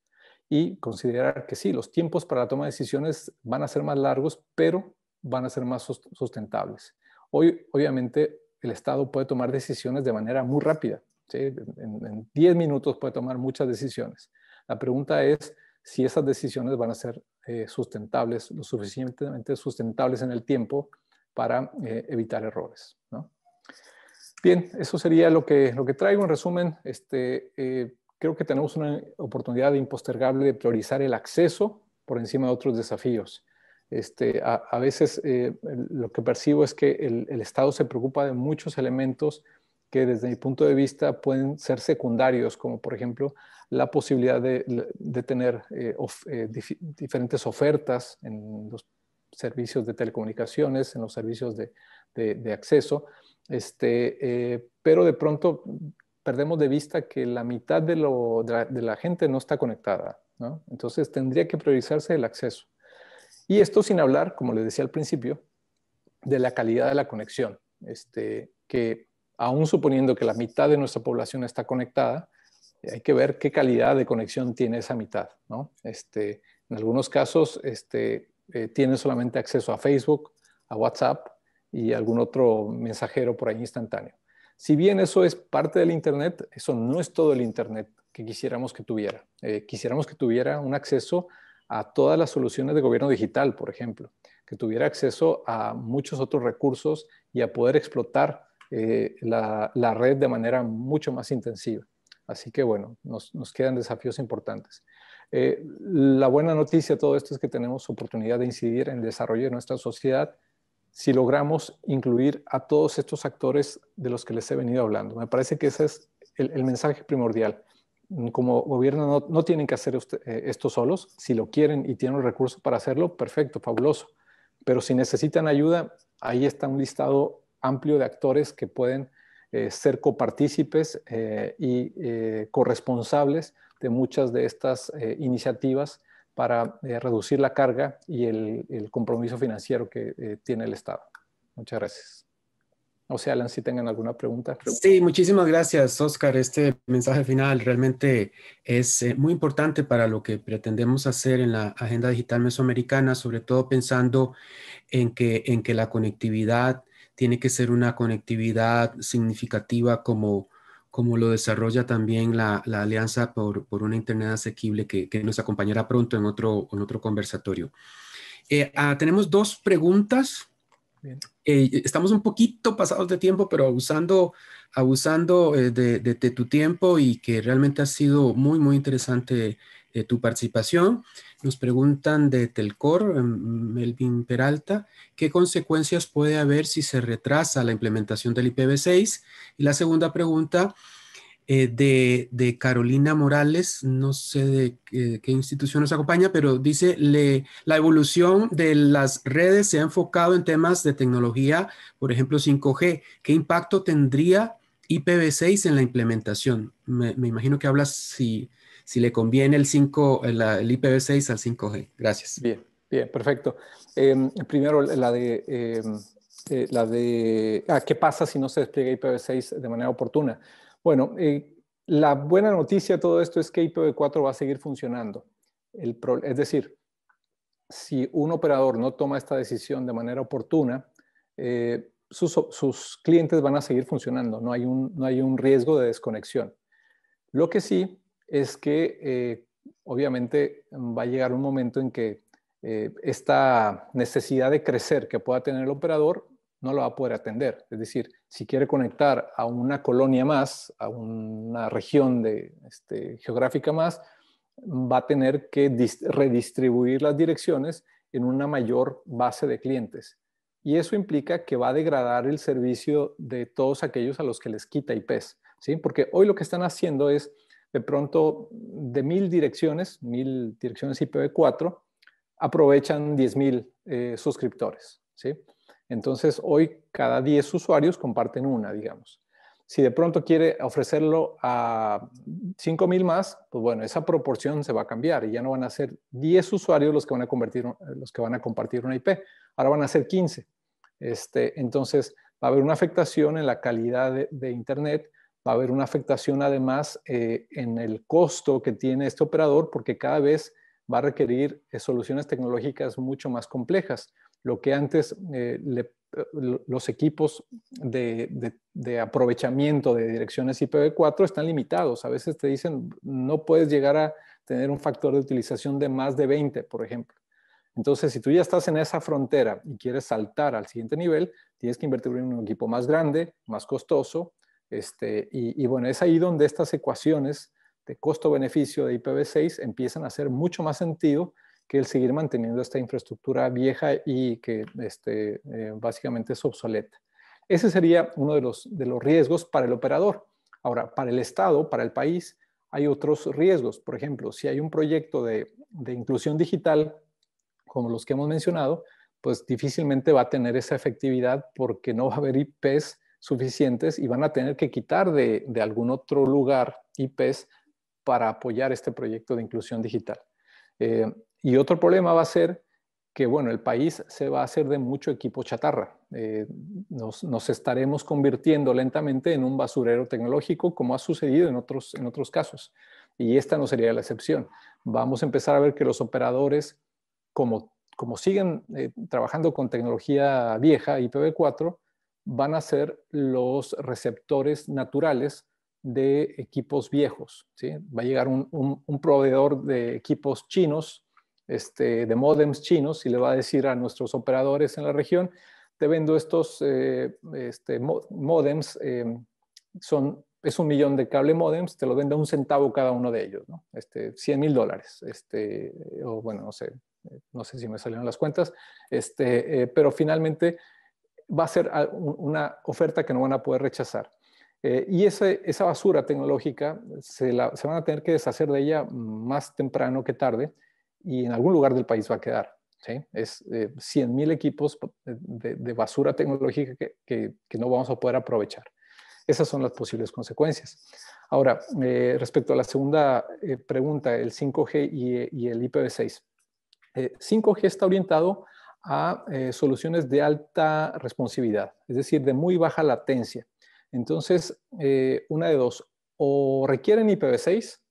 Y considerar que sí, los tiempos para la toma de decisiones van a ser más largos, pero van a ser más sustentables. Hoy, obviamente, el Estado puede tomar decisiones de manera muy rápida, ¿sí? En 10 minutos puede tomar muchas decisiones. La pregunta es si esas decisiones van a ser sustentables, lo suficientemente sustentables en el tiempo para evitar errores, ¿no? Bien, eso sería lo que traigo. En resumen, creo que tenemos una oportunidad impostergable de priorizar el acceso por encima de otros desafíos. A veces lo que percibo es que el Estado se preocupa de muchos elementos que desde mi punto de vista pueden ser secundarios, como por ejemplo la posibilidad de tener diferentes ofertas en los servicios de telecomunicaciones, en los servicios de acceso, pero de pronto perdemos de vista que la mitad de la gente no está conectada, ¿no? Entonces tendría que priorizarse el acceso. Y esto sin hablar, como les decía al principio, de la calidad de la conexión, que aún suponiendo que la mitad de nuestra población está conectada, hay que ver qué calidad de conexión tiene esa mitad, ¿no? En algunos casos tienen solamente acceso a Facebook, a WhatsApp y algún otro mensajero por ahí instantáneo. Si bien eso es parte del Internet, eso no es todo el Internet que quisiéramos que tuviera. Quisiéramos que tuviera un acceso a todas las soluciones de gobierno digital, por ejemplo, que tuviera acceso a muchos otros recursos y a poder explotar la red de manera mucho más intensiva. Así que bueno, nos quedan desafíos importantes. La buena noticia de todo esto es que tenemos oportunidad de incidir en el desarrollo de nuestra sociedad si logramos incluir a todos estos actores de los que les he venido hablando. Me parece que ese es el mensaje primordial. Como gobierno no tienen que hacer esto solos. Si lo quieren y tienen los recursos para hacerlo, perfecto, fabuloso. Pero si necesitan ayuda, ahí está un listado amplio de actores que pueden ser copartícipes y corresponsables de muchas de estas iniciativas para reducir la carga y el compromiso financiero que tiene el Estado. Muchas gracias. No sé, Alan, si tengan alguna pregunta. Sí, muchísimas gracias, Oscar. Este mensaje final realmente es muy importante para lo que pretendemos hacer en la Agenda Digital Mesoamericana, sobre todo pensando en que la conectividad tiene que ser una conectividad significativa como lo desarrolla también la Alianza por una Internet Asequible que nos acompañará pronto en otro conversatorio. Tenemos dos preguntas. Bien. Estamos un poquito pasados de tiempo, pero abusando de tu tiempo y que realmente ha sido muy, muy interesante tu participación. Nos preguntan de Telcor, Melvin Peralta, ¿qué consecuencias puede haber si se retrasa la implementación del IPv6? Y la segunda pregunta de Carolina Morales, no sé de qué institución nos acompaña, pero dice, la evolución de las redes se ha enfocado en temas de tecnología, por ejemplo 5G. ¿Qué impacto tendría IPv6 en la implementación? Me imagino que hablas si le conviene el IPv6 al 5G. Gracias. Bien, perfecto. Primero, ¿qué pasa si no se despliega IPv6 de manera oportuna? Bueno, la buena noticia de todo esto es que IPv4 va a seguir funcionando. Es decir, si un operador no toma esta decisión de manera oportuna, sus clientes van a seguir funcionando. No hay un riesgo de desconexión. Lo que sí es que obviamente va a llegar un momento en que esta necesidad de crecer que pueda tener el operador no lo va a poder atender. Es decir, si quiere conectar a una colonia más, a una región geográfica más, va a tener que redistribuir las direcciones en una mayor base de clientes. Y eso implica que va a degradar el servicio de todos aquellos a los que les quita IPs, ¿sí? Porque hoy lo que están haciendo es, de pronto, de 1000 direcciones IPv4, aprovechan 10,000 suscriptores, ¿sí? Entonces, hoy cada 10 usuarios comparten una, digamos. Si de pronto quiere ofrecerlo a 5,000 más, pues bueno, esa proporción se va a cambiar y ya no van a ser 10 usuarios los que van a compartir una IP, ahora van a ser 15. Entonces, va a haber una afectación en la calidad de Internet, va a haber una afectación además en el costo que tiene este operador, porque cada vez va a requerir soluciones tecnológicas mucho más complejas. Lo que antes los equipos de aprovechamiento de direcciones IPv4 están limitados. A veces te dicen, no puedes llegar a tener un factor de utilización de más de 20, por ejemplo. Entonces, si tú ya estás en esa frontera y quieres saltar al siguiente nivel, tienes que invertir en un equipo más grande, más costoso. Y bueno, es ahí donde estas ecuaciones de costo-beneficio de IPv6 empiezan a hacer mucho más sentido que el seguir manteniendo esta infraestructura vieja y que básicamente es obsoleta. Ese sería uno de los riesgos para el operador. Ahora, para el Estado, para el país, hay otros riesgos. Por ejemplo, si hay un proyecto de inclusión digital, como los que hemos mencionado, pues difícilmente va a tener esa efectividad porque no va a haber IPs suficientes y van a tener que quitar de algún otro lugar IPs para apoyar este proyecto de inclusión digital. Y otro problema va a ser que, bueno, el país se va a hacer de mucho equipo chatarra. Nos estaremos convirtiendo lentamente en un basurero tecnológico, como ha sucedido en otros casos. Y esta no sería la excepción. Vamos a empezar a ver que los operadores, como siguen trabajando con tecnología vieja, IPv4, van a ser los receptores naturales de equipos viejos, ¿sí? Va a llegar un proveedor de equipos chinos, de módems chinos, y le va a decir a nuestros operadores en la región, te vendo estos módems, es 1 millón de cable módems, te lo vendo a 1 centavo cada uno de ellos, ¿no? $100,000, o bueno, no sé si me salieron las cuentas, pero finalmente va a ser una oferta que no van a poder rechazar. Y esa basura tecnológica se van a tener que deshacer de ella más temprano que tarde y en algún lugar del país va a quedar, ¿sí? Es 100,000 equipos de basura tecnológica que no vamos a poder aprovechar. Esas son las posibles consecuencias. Ahora, respecto a la segunda pregunta, el 5G y el IPv6. 5G está orientado a soluciones de alta responsividad, es decir, de muy baja latencia. Entonces, una de dos, o requieren IPv6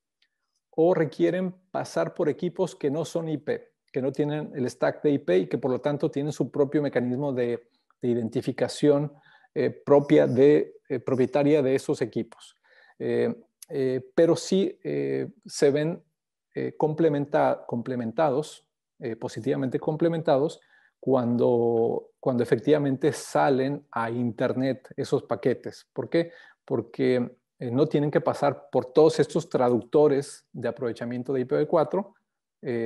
o requieren pasar por equipos que no son IP, que no tienen el stack de IP y que por lo tanto tienen su propio mecanismo de identificación propietaria de esos equipos. Pero sí se ven complementados, positivamente complementados, cuando efectivamente salen a Internet esos paquetes. ¿Por qué? Porque no tienen que pasar por todos estos traductores de aprovechamiento de IPv4,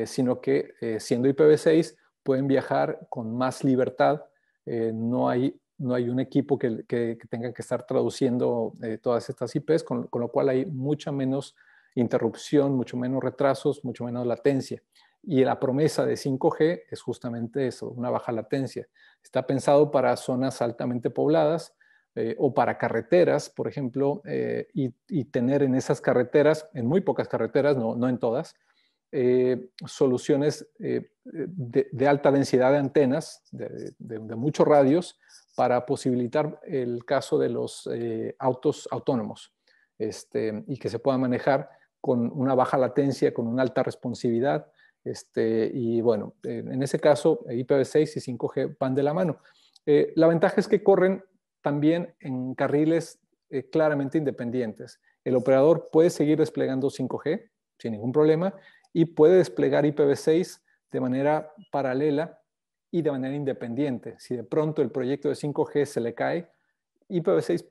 sino que siendo IPv6 pueden viajar con más libertad. No hay un equipo que tenga que estar traduciendo todas estas IPs, con lo cual hay mucha menos interrupción, mucho menos retrasos, mucho menos latencia. Y la promesa de 5G es justamente eso, una baja latencia. Está pensado para zonas altamente pobladas o para carreteras, por ejemplo, y tener en esas carreteras, en muy pocas carreteras, no en todas, soluciones de alta densidad de antenas, de muchos radios, para posibilitar el caso de los autos autónomos y que se puedan manejar con una baja latencia, con una alta responsividad. Y bueno, en ese caso, IPv6 y 5G van de la mano. La ventaja es que corren también en carriles claramente independientes. El operador puede seguir desplegando 5G sin ningún problema y puede desplegar IPv6 de manera paralela y de manera independiente. Si de pronto el proyecto de 5G se le cae, IPv6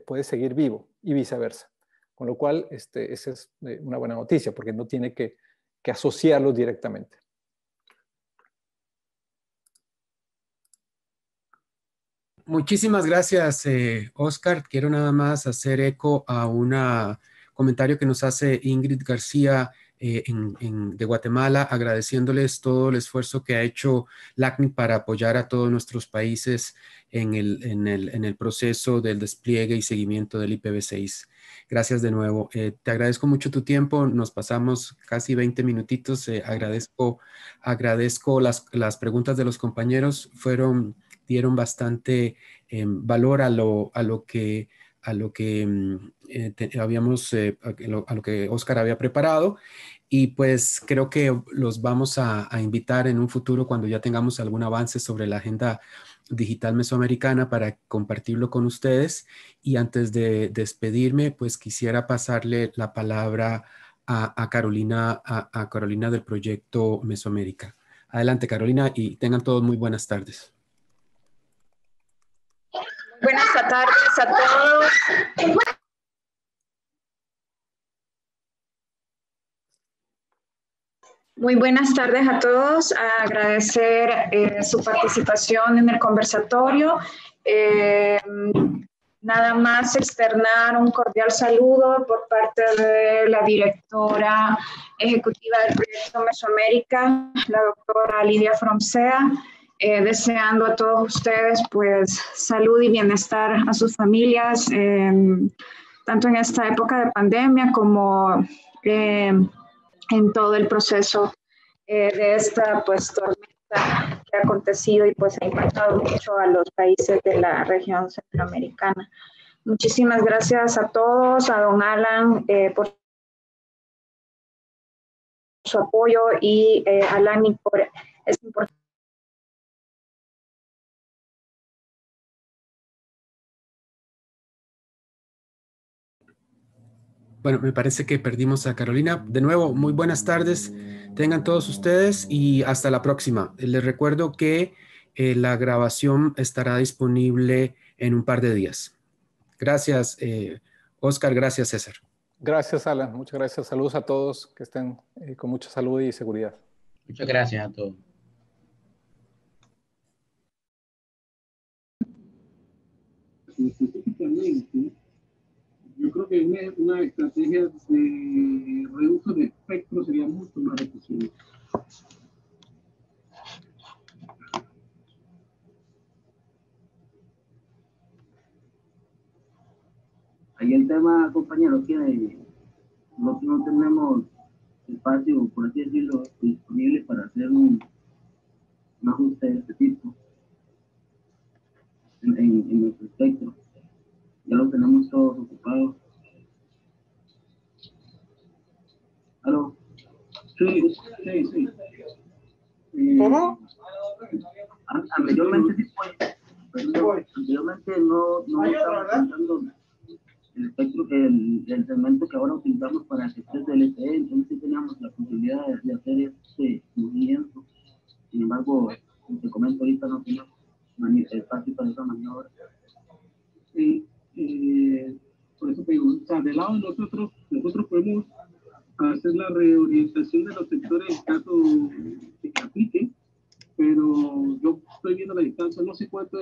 puede seguir vivo y viceversa. Con lo cual, esa es una buena noticia, porque no tiene que asociarlos directamente. Muchísimas gracias, Oscar. Quiero nada más hacer eco a un comentario que nos hace Ingrid García de Guatemala, agradeciéndoles todo el esfuerzo que ha hecho LACNIC para apoyar a todos nuestros países en el proceso del despliegue y seguimiento del IPv6. Gracias de nuevo. Te agradezco mucho tu tiempo. Nos pasamos casi 20 minutitos. Agradezco las preguntas de los compañeros. Dieron bastante valor a lo que Oscar había preparado, y pues creo que los vamos a invitar en un futuro cuando ya tengamos algún avance sobre la agenda digital mesoamericana para compartirlo con ustedes. Y antes de despedirme, pues quisiera pasarle la palabra a Carolina del proyecto Mesoamérica. Adelante, Carolina, y tengan todos muy buenas tardes. Buenas tardes a todos. Muy buenas tardes a todos. Agradecer su participación en el conversatorio. Nada más externar un cordial saludo por parte de la directora ejecutiva del proyecto Mesoamérica, la doctora Lidia Fromsea. Deseando a todos ustedes pues salud y bienestar a sus familias, tanto en esta época de pandemia como en todo el proceso de esta pues tormenta que ha acontecido y pues ha impactado mucho a los países de la región centroamericana. Muchísimas gracias a todos, a don Alan por su apoyo y a LACNIC por esta importante. Bueno, me parece que perdimos a Carolina. De nuevo, muy buenas tardes. Tengan todos ustedes y hasta la próxima. Les recuerdo que la grabación estará disponible en un par de días. Gracias, Oscar. Gracias, César. Gracias, Alan. Muchas gracias. Saludos a todos. Que estén con mucha salud y seguridad. Muchas gracias a todos. Específicamente, yo creo que una estrategia de reuso de espectro sería mucho más eficiente. Ahí el tema, compañeros, que no tenemos espacio, por así decirlo, disponible para hacer un ajuste de este tipo en nuestro espectro. Ya lo tenemos todos ocupados. ¿Aló? Sí. ¿Cómo? Anteriormente sí fue. Anteriormente no estaba usando el espectro, el segmento que ahora utilizamos para gestión del LTE, entonces sí teníamos la posibilidad de hacer este movimiento. Sin embargo, como te comento ahorita, no tenemos espacio para esa maniobra. Por eso te digo, o sea, del lado de nosotros podemos hacer la reorientación de los sectores en caso de que aplique, pero yo estoy viendo la distancia, no sé cuánto